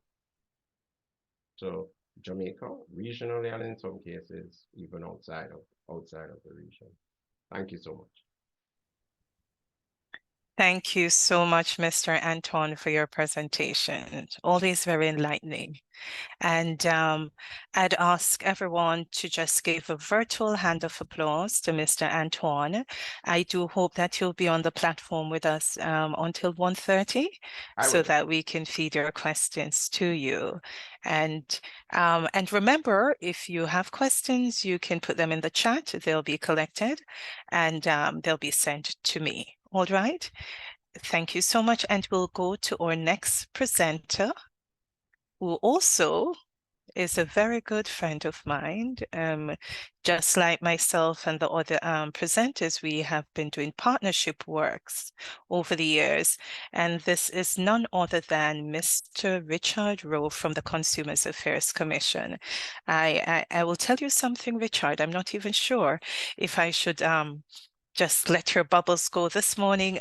to Jamaica, regionally, and in some cases, even outside of the region. Thank you so much. Thank you so much, Mr. Anton, for your presentation. Always very enlightening. And I'd ask everyone to just give a virtual hand of applause to Mr. Antoine. I do hope that you'll be on the platform with us until 1:30 so that we can feed your questions to you. And remember, if you have questions, you can put them in the chat. They'll be collected and they'll be sent to me. All right. Thank you so much. And we'll go to our next presenter, who also is a very good friend of mine. Just like myself and the other presenters, we have been doing partnership works over the years. And this is none other than Mr. Richard Rowe from the Consumers Affairs Commission. I will tell you something, Richard. I'm not even sure if I should just let your bubbles go. This morning,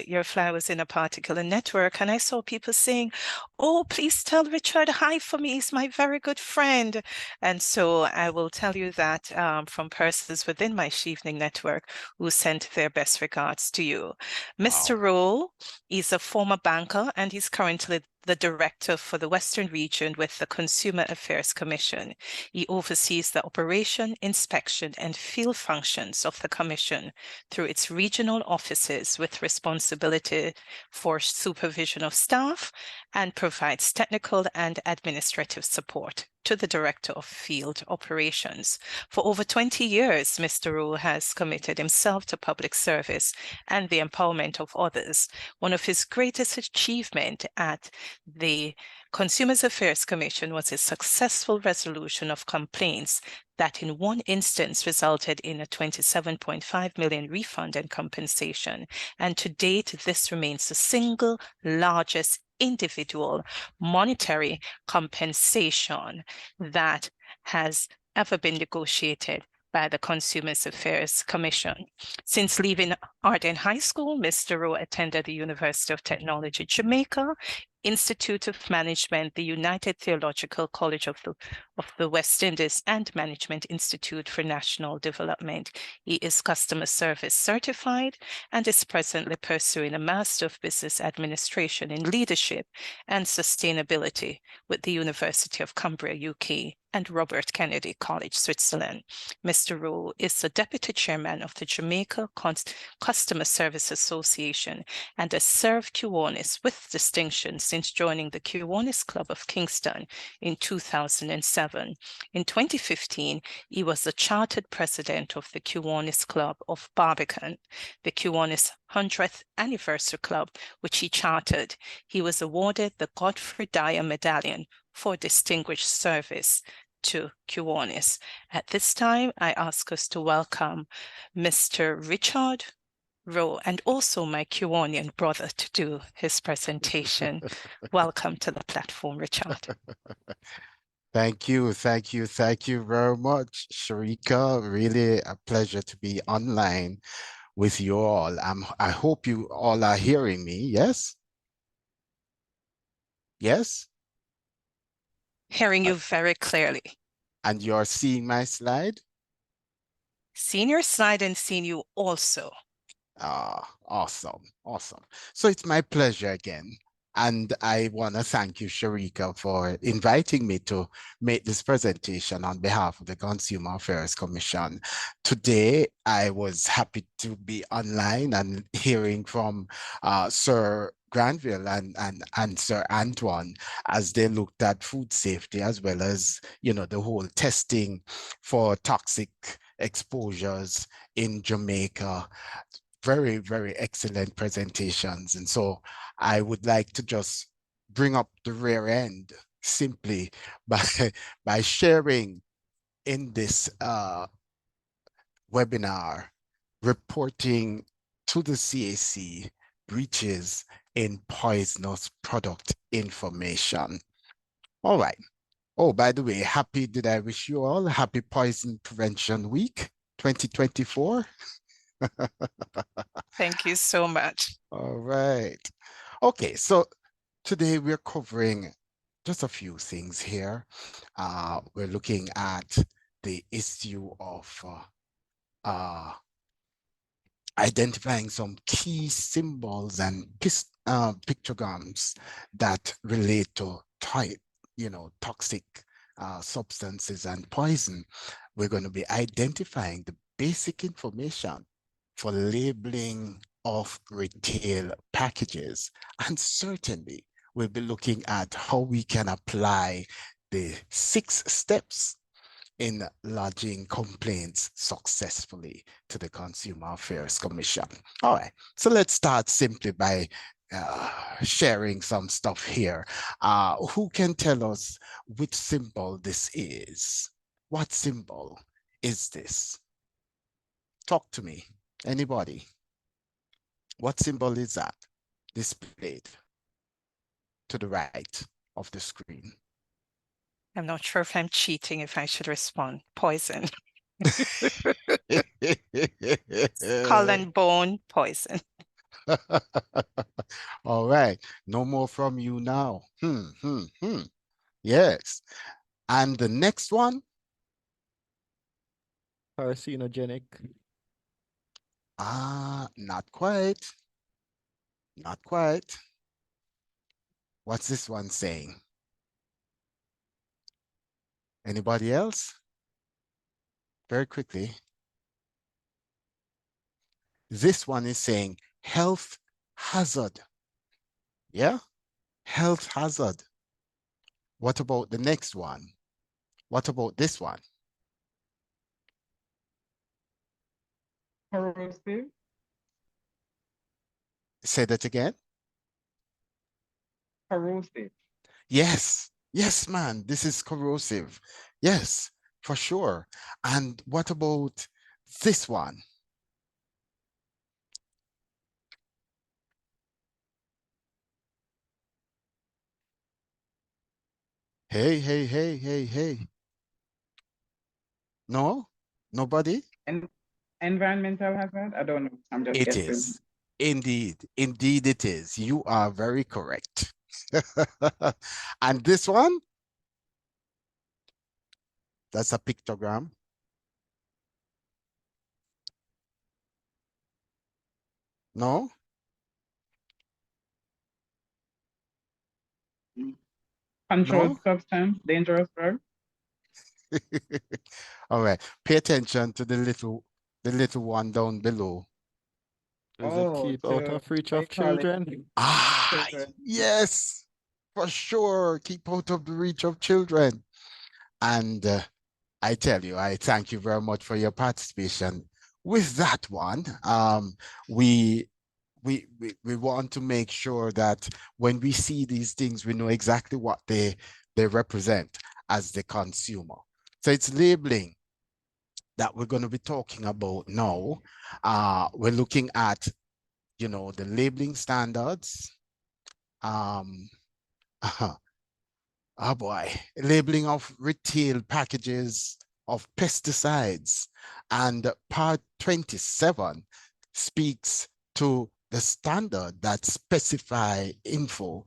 your flyer was in a particular network, and I saw people saying, "Oh, please tell Richard hi for me. He's my very good friend." And so I will tell you that from persons within my Shevening network who sent their best regards to you. Wow. Mr. Rowe is a former banker, and he's currently the director for the Western region with the Consumer Affairs Commission. He oversees the operation, inspection, and field functions of the Commission through its regional offices with responsibility for supervision of staff and provides technical and administrative support to the Director of Field Operations. For over 20 years, Mr. Rowe has committed himself to public service and the empowerment of others. One of his greatest achievements at the Consumers Affairs Commission was a successful resolution of complaints that in one instance resulted in a 27.5 million refund and compensation. And to date, this remains the single largest individual monetary compensation that has ever been negotiated by the Consumers Affairs Commission. Since leaving Arden High School, Mr. Rowe attended the University of Technology, Jamaica, Institute of Management, the United Theological College of the West Indies, and Management Institute for National Development. He is customer service certified and is presently pursuing a Master of Business Administration in Leadership and Sustainability with the University of Cumbria, UK, and Robert Kennedy College, Switzerland. Mr. Rowe is the Deputy Chairman of the Jamaica Customer Service Association and has served Kiwanis with distinction since joining the Kiwanis Club of Kingston in 2007. In 2015, he was the Chartered President of the Kiwanis Club of Barbican, the Kiwanis 100th Anniversary Club, which he chartered. He was awarded the Godfrey Dyer Medallion for distinguished service to Kiwanis. At this time, I ask us to welcome Mr. Richard Rowe and also my Kiwanian brother to do his presentation. Welcome to the platform, Richard. Thank you very much, Sharika. Really a pleasure to be online with you all. I hope you all are hearing me, yes? Yes? Hearing you very clearly. And you're seeing my slide? Seeing your slide and seeing you also. Awesome. So it's my pleasure again. And I want to thank you, Sharika, for inviting me to make this presentation on behalf of the Consumer Affairs Commission. Today, I was happy to be online and hearing from Sir Granville and Sir Antoine as they looked at food safety as well as, the whole testing for toxic exposures in Jamaica. Very, very excellent presentations. And so I would like to just bring up the rear end simply by sharing in this webinar, reporting to the CAC breaches in poisonous product information. All right. Oh, by the way, did I wish you all happy Poison Prevention Week 2024? Thank you so much. All right. Okay, so today we're covering just a few things here. We're looking at the issue of identifying some key symbols and pictograms that relate to toxic substances and poison. We're going to be identifying the basic information for labeling of retail packages. And certainly we'll be looking at how we can apply the 6 steps in lodging complaints successfully to the Consumer Affairs Commission. All right, so let's start simply by sharing some stuff here. Who can tell us which symbol this is? What symbol is this? Talk to me, anybody. What symbol is that displayed to the right of the screen? I'm not sure if I'm cheating if I should respond. Poison. Skull and bone poison. All right, no more from you now. Yes. And the next one? Carcinogenic. Not quite. Not quite. What's this one saying? Anybody else? Very quickly. This one is saying health hazard. Yeah? Health hazard. What about the next one? What about this one? Corrosive. Say that again. Corrosive. Yes. Yes, man. This is corrosive. Yes, for sure. And what about this one? Hey, hey, hey, hey, hey. No? Nobody? And environmental hazard? I don't know. I'm just It guessing. is. Indeed. Indeed it is. You are very correct. And this one? That's a pictogram. No? Controlled No? substance, dangerous drug. All right. Pay attention to the little one down below. Does it Oh, keep out to of reach what of you call it? children? Ah, Children. yes, for sure. Keep out of the reach of children. And I tell you, I thank you very much for your participation. With that one, we want to make sure that when we see these things, we know exactly what they represent as the consumer. So it's labeling that we're going to be talking about now. We're looking at, the labeling standards. Oh boy, labeling of retail packages of pesticides. And part 27 speaks to the standard that specify info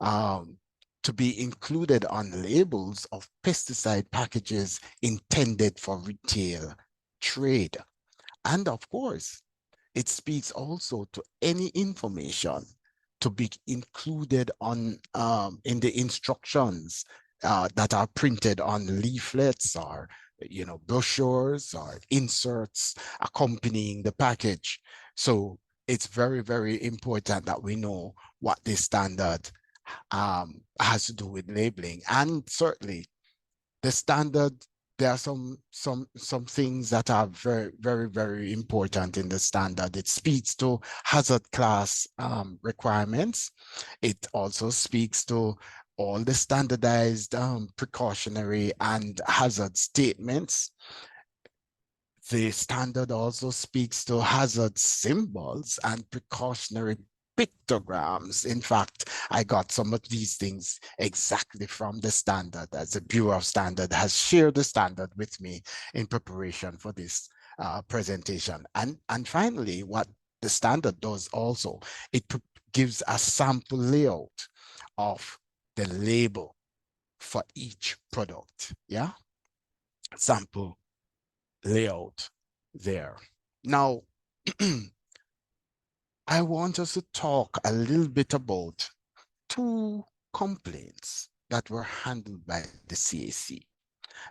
to be included on labels of pesticide packages intended for retail trade. And of course, it speaks also to any information to be included on in the instructions that are printed on leaflets or brochures or inserts accompanying the package. So it's very, very important that we know what this standard has to do with labeling. And certainly the standard, there are some things that are very, very, very important in the standard. It speaks to hazard class requirements. It also speaks to all the standardized precautionary and hazard statements. The standard also speaks to hazard symbols and precautionary pictograms. In fact, I got some of these things exactly from the standard, as the Bureau of Standard has shared the standard with me in preparation for this presentation. And finally, what the standard does also, it gives a sample layout of the label for each product. Yeah, sample layout there. Now, I want us to talk a little bit about two complaints that were handled by the CAC.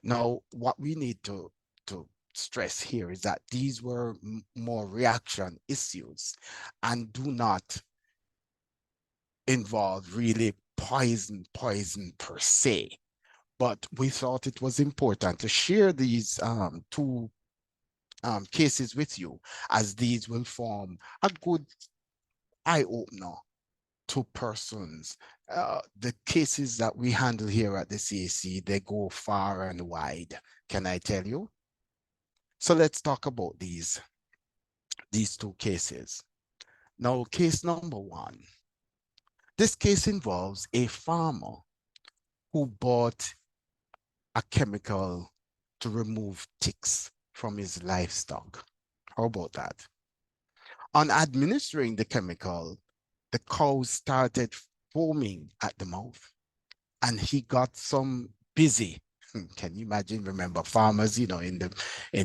Now, what we need to stress here is that these were more reaction issues and do not involve really poison per se. But we thought it was important to share these two cases with you, as these will form a good eye-opener to persons. The cases that we handle here at the CAC, they go far and wide, can I tell you? So let's talk about these two cases. Now, case number one. This case involves a farmer who bought a chemical to remove ticks from his livestock. How about that? On administering the chemical, the cows started foaming at the mouth, and he got some busy. Can you imagine? Remember, farmers, you know, in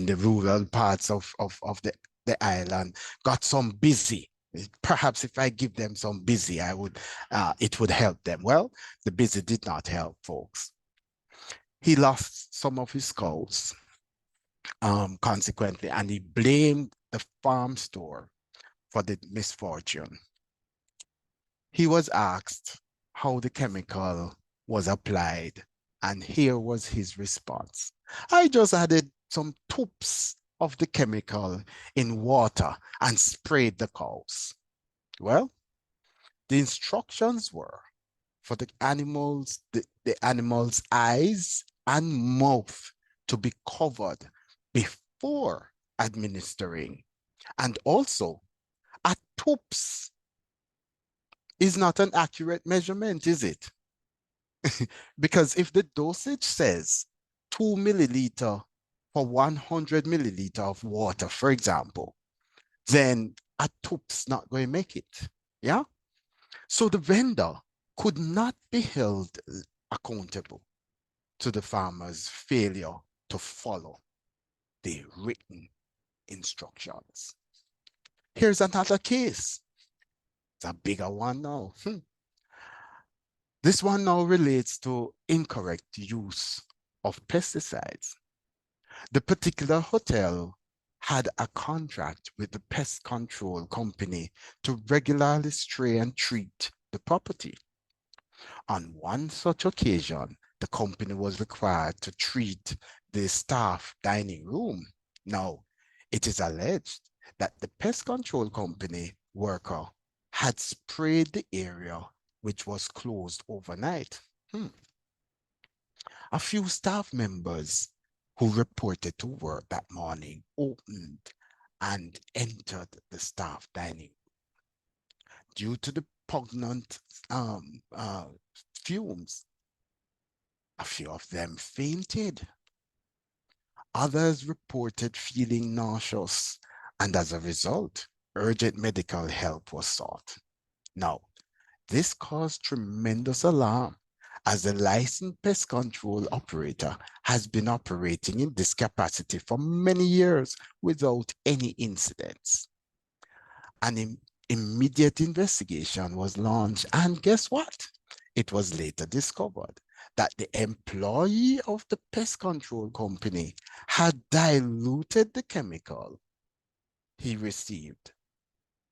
the rural parts of the island, got some busy. Perhaps if I give them some busy, it would help them. Well, the busy did not help, folks. He lost some of his cows, consequently, and he blamed the farm store for the misfortune. He was asked how the chemical was applied, and here was his response. I just added some tubes of the chemical in water and sprayed the cows. Well, the instructions were for the animals' eyes and mouth to be covered before administering. And also, a tubes is not an accurate measurement, is it? Because if the dosage says 2 milliliter for 100 milliliter of water, for example, then a tube's not going to make it. Yeah. So the vendor could not be held accountable to the farmer's failure to follow the written instructions. Here's another case. It's a bigger one now. This one now relates to incorrect use of pesticides. The particular hotel had a contract with the pest control company to regularly spray and treat the property. On one such occasion, the company was required to treat the staff dining room. Now, it is alleged that the pest control company worker had sprayed the area which was closed overnight. A few staff members who reported to work that morning opened and entered the staff dining room. Due to the pungent fumes, a few of them fainted. Others reported feeling nauseous, and as a result, urgent medical help was sought. Now, this caused tremendous alarm, as the licensed pest control operator has been operating in this capacity for many years without any incidents. An immediate investigation was launched, and guess what? It was later discovered that the employee of the pest control company had diluted the chemical he received,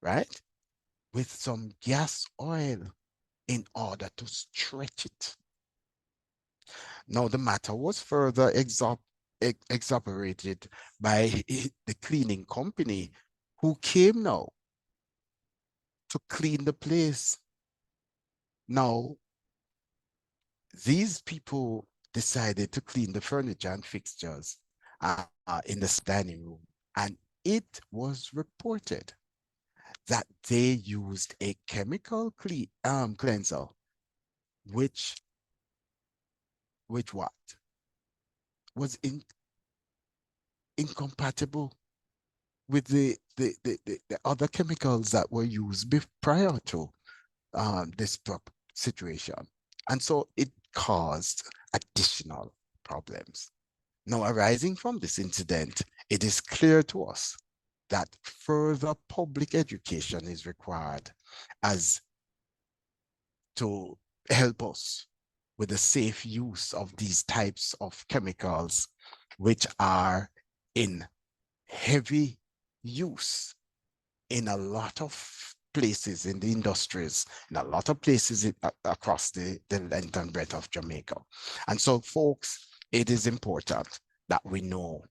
right, with some gas oil in order to stretch it. Now, the matter was further exacerbated by the cleaning company, who came now to clean the place. Now, these people decided to clean the furniture and fixtures in the dining room, and it was reported that they used a chemical cleanser, which what was incompatible with the other chemicals that were used prior to this situation. And so it caused additional problems. Now, arising from this incident, it is clear to us that further public education is required as to help us with the safe use of these types of chemicals, which are in heavy use in a lot of places in the industries, in a lot of places across the length and breadth of Jamaica. And so, folks, it is important that we know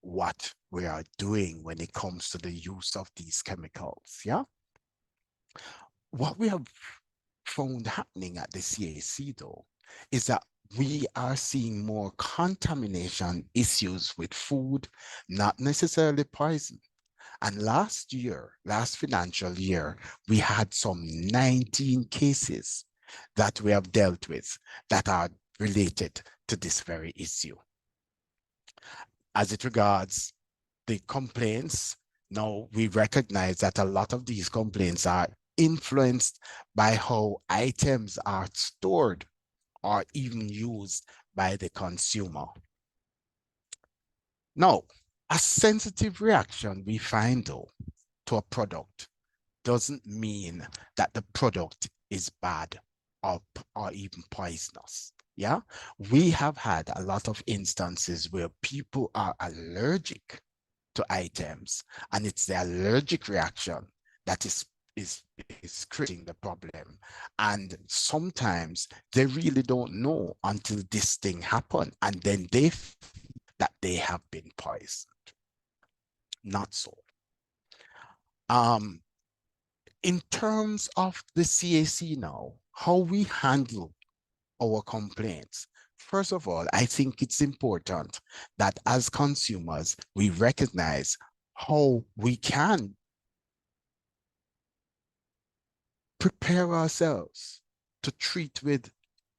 what we are doing when it comes to the use of these chemicals, yeah? What we have found happening at the CAC, though, is that we are seeing more contamination issues with food, not necessarily poison. And last financial year, we had some 19 cases that we have dealt with that are related to this very issue. As it regards the complaints, now we recognize that a lot of these complaints are influenced by how items are stored or even used by the consumer. Now, a sensitive reaction we find, though, to a product doesn't mean that the product is bad or even poisonous. Yeah, we have had a lot of instances where people are allergic to items, and it's the allergic reaction that is creating the problem. And sometimes they really don't know until this thing happened, and then they feel that they have been poisoned. Not so. In terms of the CAC now, how we handle our complaints. First of all, I think it's important that as consumers, we recognize how we can prepare ourselves to treat with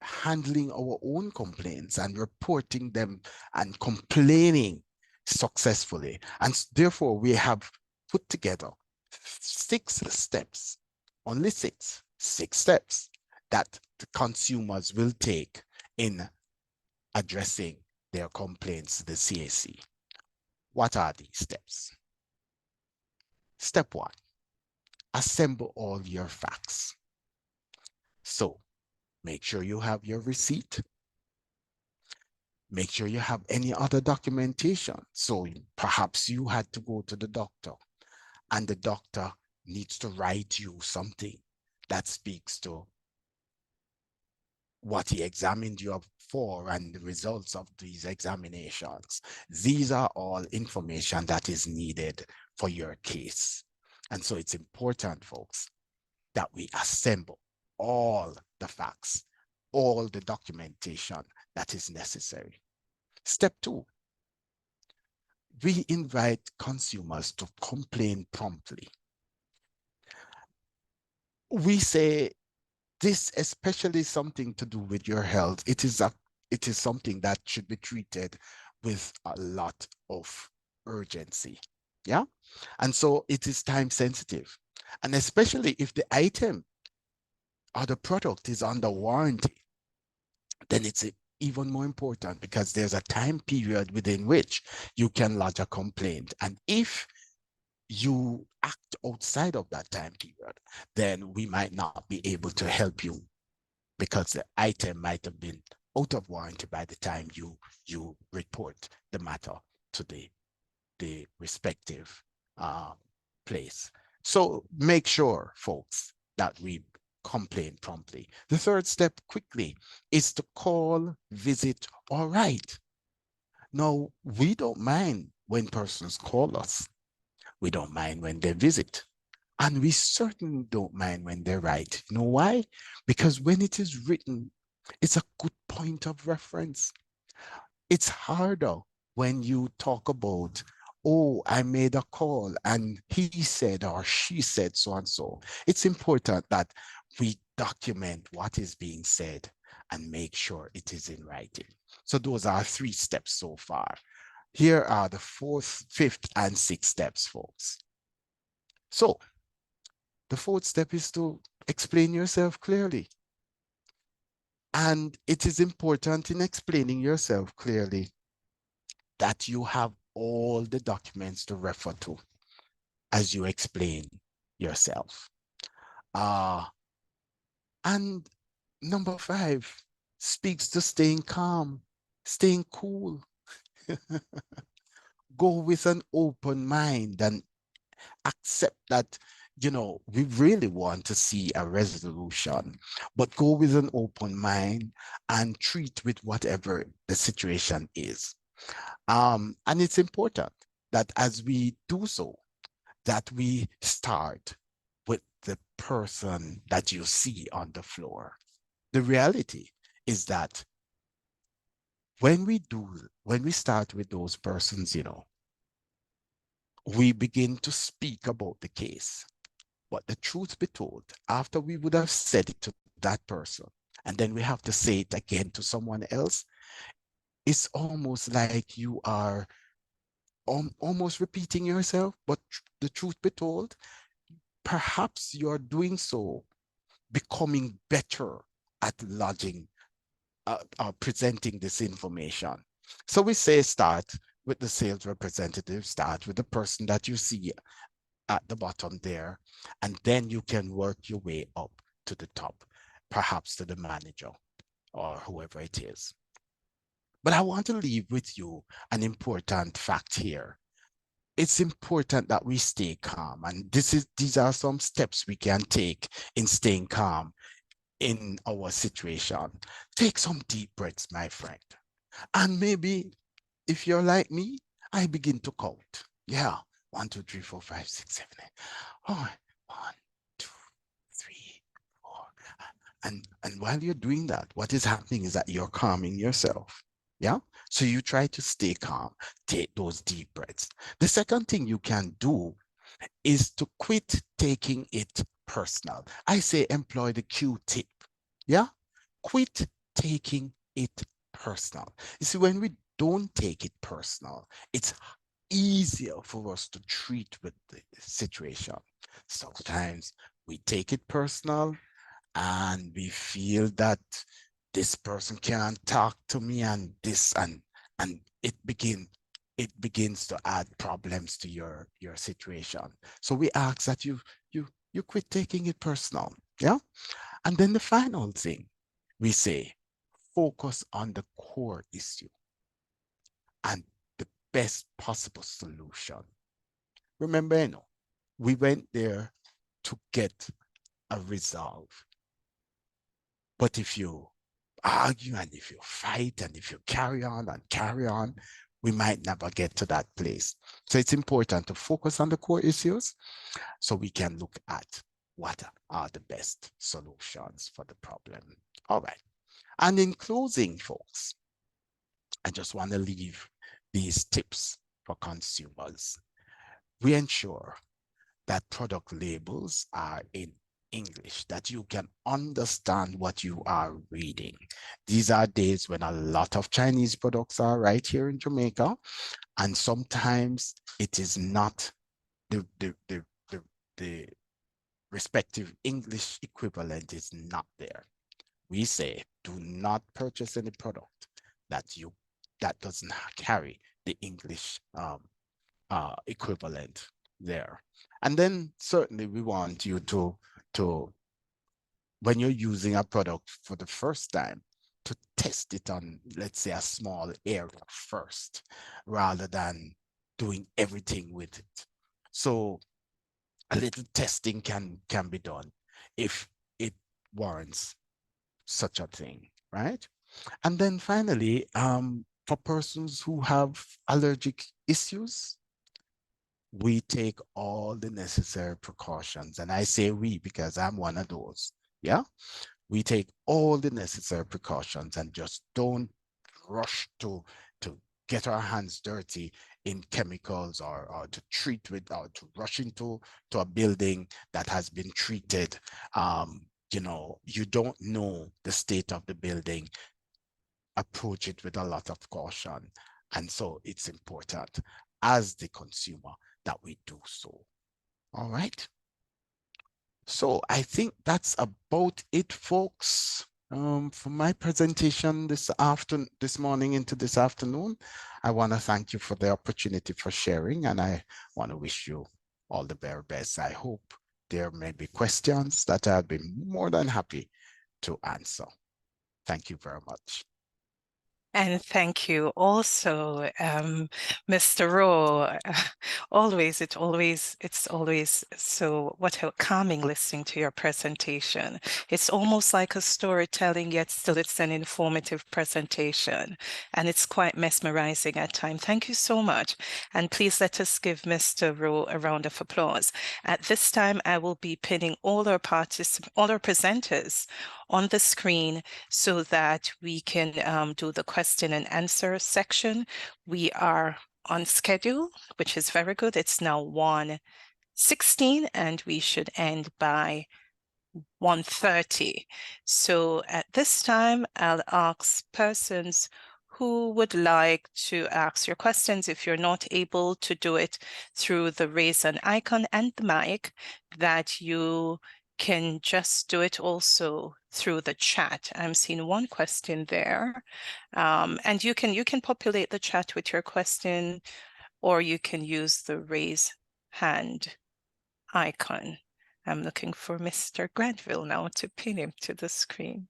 handling our own complaints and reporting them and complaining successfully. And therefore, we have put together 6 steps, only 6 steps that the consumers will take in addressing their complaints to the CAC. What are these steps? Step 1, assemble all your facts. So make sure you have your receipt. Make sure you have any other documentation. So perhaps you had to go to the doctor and the doctor needs to write you something that speaks to what he examined you for and the results of these examinations. These are all information that is needed for your case. And so it's important, folks, that we assemble all the facts, all the documentation that is necessary. Step 2, we invite consumers to complain promptly. We say this, especially something to do with your health, it is something that should be treated with a lot of urgency. Yeah. And so it is time sensitive. And especially if the item or the product is under warranty, then it's even more important because there's a time period within which you can lodge a complaint. And if you act outside of that time period, then we might not be able to help you because the item might have been out of warranty by the time you report the matter to the respective place. So make sure, folks, that we complain promptly. The third step, quickly, is to call, visit, or write. Now, we don't mind when persons call us. We don't mind when they visit. And we certainly don't mind when they write. You know why? Because when it is written, it's a good point of reference. It's harder when you talk about, oh, I made a call and he said or she said so and so. It's important that we document what is being said and make sure it is in writing. So those are 3 steps so far. Here are the fourth, fifth, and sixth steps, folks. So the fourth step is to explain yourself clearly. And it is important in explaining yourself clearly that you have all the documents to refer to as you explain yourself. And number 5 speaks to staying calm, staying cool. Go with an open mind and accept that, we really want to see a resolution, but go with an open mind and treat with whatever the situation is. And it's important that as we do so, that we start with the person that you see on the floor. The reality is that when we start with those persons, we begin to speak about the case. But the truth be told, after we would have said it to that person, and then we have to say it again to someone else, it's almost like you are almost repeating yourself. But the truth be told, perhaps you're doing so becoming better at lodging, presenting this information. So we say start with the sales representative, start with the person that you see at the bottom there, and then you can work your way up to the top, perhaps to the manager or whoever it is. But I want to leave with you an important fact here. It's important that we stay calm, and these are some steps we can take in staying calm in our situation. Take some deep breaths, my friend. And maybe if you're like me, I begin to count. Yeah. 1, 2, 3, 4, 5, 6, 7, 8. Oh, 1, 2, 3, 4. And while you're doing that, what is happening is that you're calming yourself. Yeah. So you try to stay calm, take those deep breaths. The second thing you can do is to quit taking it personal. I say employ the Q-tip. Yeah. Quit taking it personal. You see, when we don't take it personal, it's easier for us to treat with the situation. Sometimes we take it personal and we feel that this person can't talk to me, and this and it begins to add problems to your situation. So we ask that you quit taking it personal. Yeah. And then the final thing we say, focus on the core issue and the best possible solution. Remember, we went there to get a resolve. But if you argue and if you fight and if you carry on, we might never get to that place. So it's important to focus on the core issues so we can look at what are the best solutions for the problem. All right. And in closing, folks, I just want to leave these tips for consumers. We ensure that product labels are in English, that you can understand what you are reading. These are days when a lot of Chinese products are right here in Jamaica, and sometimes it is not the respective English equivalent is not there. We say, do not purchase any product that doesn't carry the English equivalent there. And then certainly we want you to when you're using a product for the first time, to test it on, let's say, a small area first, rather than doing everything with it. So a little testing can be done if it warrants such a thing, right? And then finally, for persons who have allergic issues, we take all the necessary precautions. And I say we because I'm one of those. Yeah. We take all the necessary precautions and just don't rush to get our hands dirty in chemicals or to treat with or to rush into a building that has been treated. You don't know the state of the building. Approach it with a lot of caution. And so it's important as the consumer that we do so. All right. So I think that's about it, folks. For my presentation this morning into this afternoon, I want to thank you for the opportunity for sharing, and I want to wish you all the very best. I hope there may be questions that I'll be more than happy to answer. Thank you very much. And thank you also, Mr. Rowe. It's always so calming listening to your presentation. It's almost like a storytelling, yet still it's an informative presentation. And it's quite mesmerizing at times. Thank you so much. And please let us give Mr. Rowe a round of applause. At this time, I will be pinning all our presenters on the screen so that we can do the question and answer section. We are on schedule, which is very good. It's now 1:16 and we should end by 1:30. So at this time, I'll ask persons who would like to ask your questions. If you're not able to do it through the raise an icon and the mic, that you can just do it also through the chat. I'm seeing one question there. And you can populate the chat with your question, or you can use the raise hand icon. I'm looking for Mr. Granville now to pin him to the screen.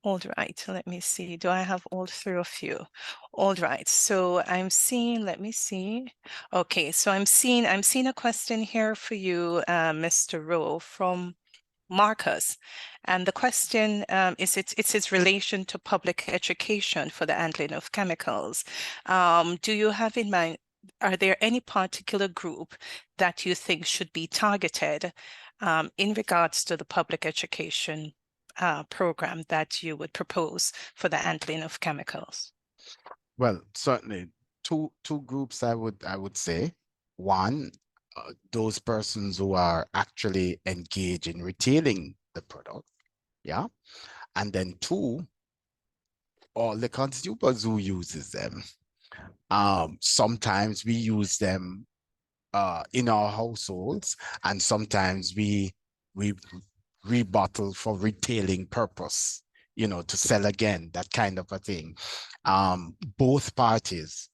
All right, let me see. Do I have all three of you? All right, so I'm seeing, let me see. Okay, so I'm seeing a question here for you, Mr. Rowe, from Marcus. And the question is it's its relation to public education for the handling of chemicals. Do you have in mind, are there any particular group that you think should be targeted in regards to the public education program that you would propose for the handling of chemicals? Well, certainly two groups I would say. One, those persons who are actually engaged in retailing the product, yeah. And then two, all the consumers who uses them. Sometimes we use them in our households, and sometimes we rebottle for retailing purpose, you know, to sell again, that kind of a thing. Both parties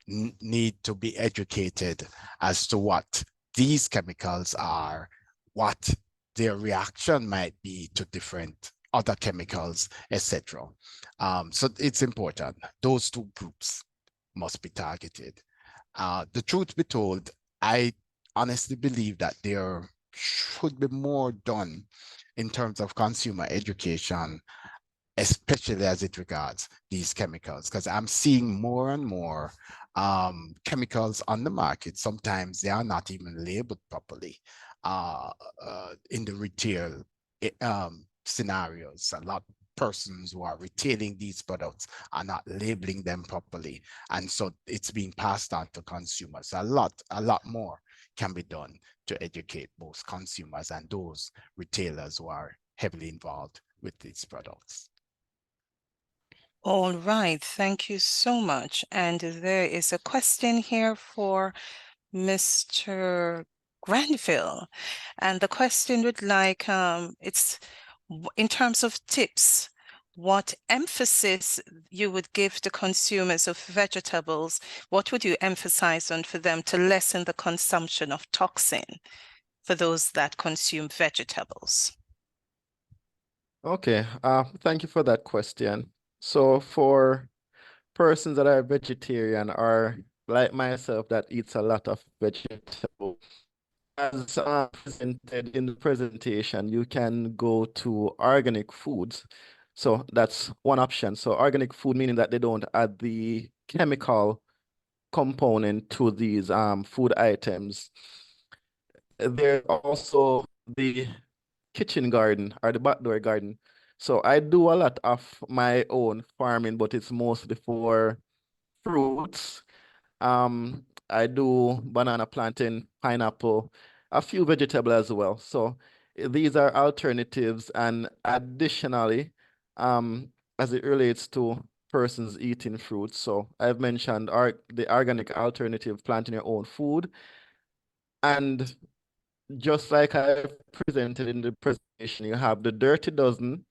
need to be educated as to what these chemicals are, what their reaction might be to different other chemicals, etc. So it's important. Those two groups must be targeted. The truth be told, I honestly believe that there should be more done in terms of consumer education, especially as it regards these chemicals, because I'm seeing more and more chemicals on the market. Sometimes they are not even labeled properly in the retail scenarios. A lot of persons who are retailing these products are not labeling them properly, and so it's being passed on to consumers. A lot more can be done to educate both consumers and those retailers who are heavily involved with these products. All right, thank you so much. And there is a question here for Mr. Granville. And the question would like, it's in terms of tips, what emphasis you would give to consumers of vegetables? What would you emphasize on for them to lessen the consumption of toxin for those that consume vegetables? Okay, thank you for that question. So for persons that are vegetarian or like myself that eats a lot of vegetables, as presented in the presentation, you can go to organic foods. So that's one option. So organic food meaning that they don't add the chemical component to these food items. There's also the kitchen garden or the backdoor garden. So I do a lot of my own farming, but it's mostly for fruits. I do banana, plantain, pineapple, a few vegetables as well. So these are alternatives, and additionally, as it relates to persons eating fruits. So I've mentioned the organic alternative, planting your own food. And just like I presented in the presentation, you have the dirty dozen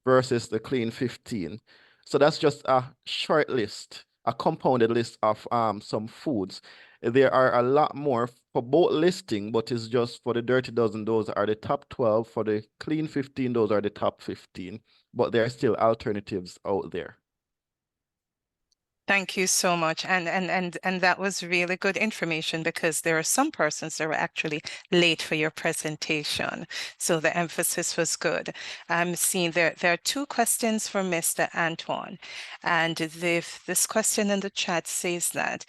versus the clean 15. So that's just a short list, a compounded list of some foods. There are a lot more for both listing, but it's just for the dirty dozen, those are the top 12. For the clean 15, those are the top 15. But there are still alternatives out there. Thank you so much. And that was really good information, because there are some persons that were actually late for your presentation. So the emphasis was good. I'm seeing there are two questions for Mr. Antoine. And this question in the chat says that,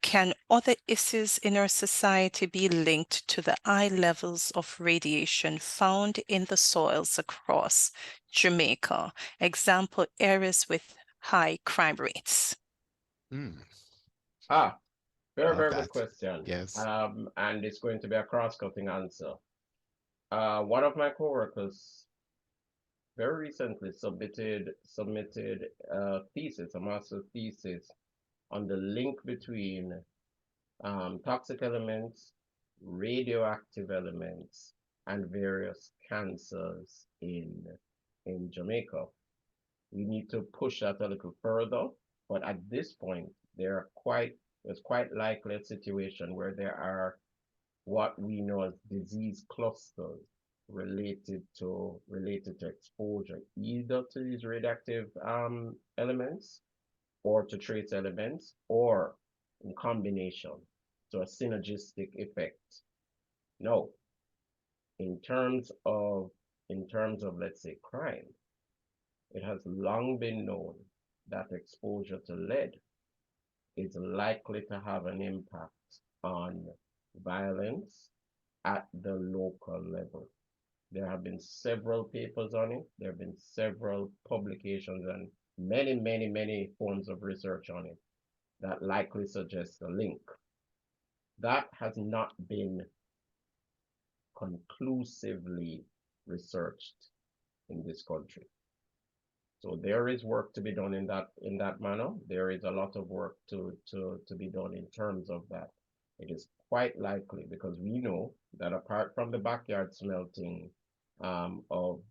can other issues in our society be linked to the high levels of radiation found in the soils across Jamaica? Example, areas with high crime rates. Ah, very, Love very good that. question. Yes. And it's going to be a cross-cutting answer. One of my coworkers very recently submitted a thesis, a master's thesis, on the link between toxic elements, radioactive elements, and various cancers in Jamaica. We need to push that a little further, but at this point, there's quite likely a situation where there are what we know as disease clusters related to exposure, either to these radioactive elements or to trace elements, or in combination, so a synergistic effect. No, in terms of let's say crime, it has long been known that exposure to lead is likely to have an impact on violence at the local level. There have been several papers on it. There have been several publications and many, many, many forms of research on it that likely suggests a link. That has not been conclusively researched in this country. So there is work to be done in that manner. There is a lot of work to be done in terms of that. It is quite likely, because we know that apart from the backyard smelting of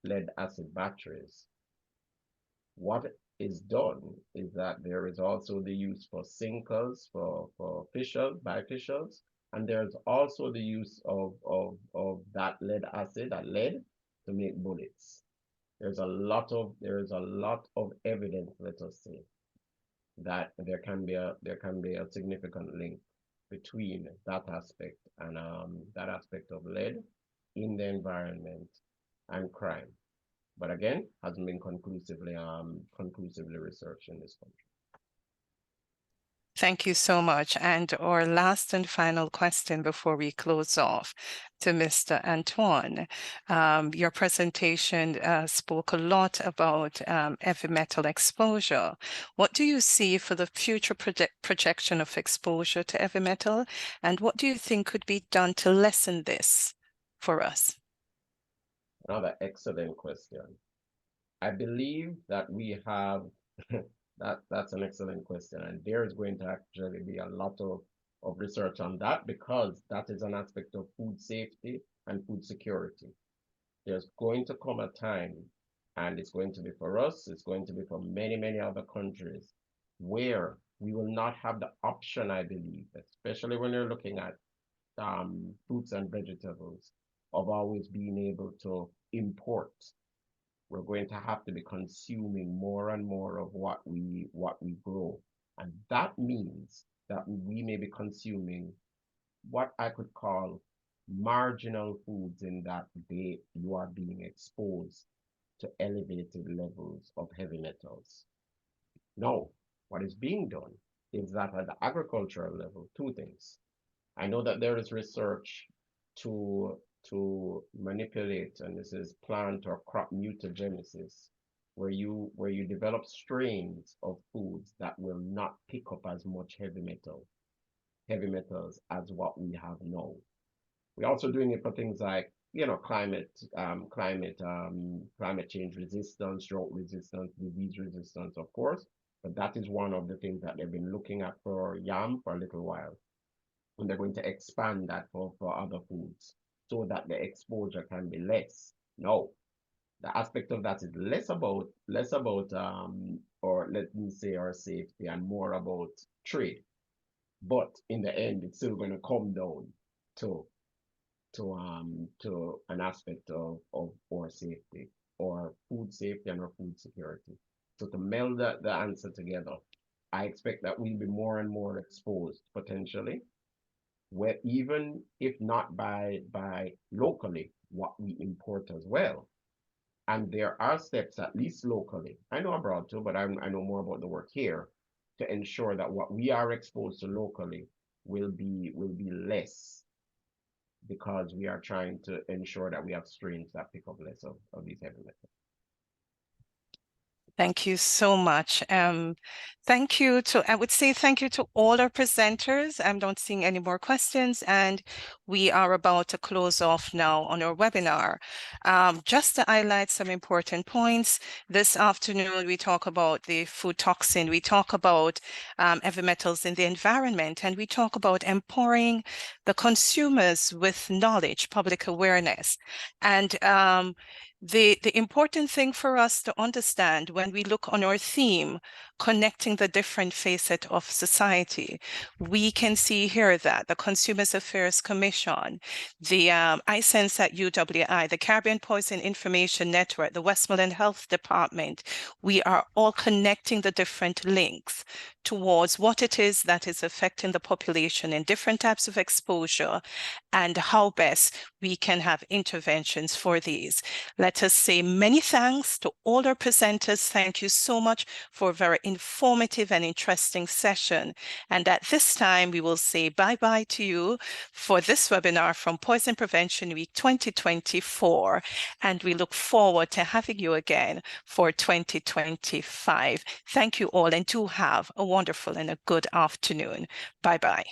lead acid batteries, what is done is that there is also the use for sinkers, for bifishers, and there's also the use of that lead acid, that lead, to make bullets. There is a lot of evidence, let us say, that there can be a significant link between that aspect and that aspect of lead in the environment and crime. But again, hasn't been conclusively researched in this country. Thank you so much. And our last and final question before we close off to Mr. Antoine. Your presentation spoke a lot about heavy metal exposure. What do you see for the future projection of exposure to heavy metal? And what do you think could be done to lessen this for us? Another excellent question. I believe that we have that's an excellent question, and there is going to actually be a lot of research on that, because that is an aspect of food safety and food security. There's going to come a time, and it's going to be for us, it's going to be for many, many other countries, where we will not have the option, I believe, especially when you're looking at fruits and vegetables, of always being able to import. We're going to have to be consuming more and more of what we grow. And that means that we may be consuming what I could call marginal foods, in that you are being exposed to elevated levels of heavy metals. Now, what is being done is that at the agricultural level, two things. I know that there is research to manipulate, and this is plant or crop mutagenesis, where you develop strains of foods that will not pick up as much heavy metals as what we have now. We're also doing it for things like you know, climate change resistance, drought resistance, disease resistance, of course. But that is one of the things that they've been looking at for yam for a little while. And they're going to expand that for other foods so that the exposure can be less. No, the aspect of that is less about or let me say our safety and more about trade. But in the end, it's still going to come down to an aspect of our safety or food safety and our food security. So to meld the answer together, I expect that we'll be more and more exposed potentially, where even if not by locally, what we import as well. And there are steps, at least locally, I know abroad too, but I know more about the work here, to ensure that what we are exposed to locally will be less, because we are trying to ensure that we have strains that pick up less of these heavy metals. Thank you so much. Thank you to, I would say thank you to all our presenters. I'm not seeing any more questions, and we are about to close off now on our webinar. Just to highlight some important points, this afternoon we talk about the food toxin, we talk about heavy metals in the environment, and we talk about empowering the consumers with knowledge, public awareness. And the important thing for us to understand when we look on our theme, connecting the different facets of society, we can see here that the Consumers Affairs Commission, the iSense at UWI, the Caribbean Poison Information Network, the Westmoreland Health Department, we are all connecting the different links towards what it is that is affecting the population in different types of exposure and how best we can have interventions for these. Let us say many thanks to all our presenters. Thank you so much for a very informative and interesting session. And at this time, we will say bye-bye to you for this webinar from Poison Prevention Week 2024. And we look forward to having you again for 2025. Thank you all, and do have a wonderful and a good afternoon. Bye-bye.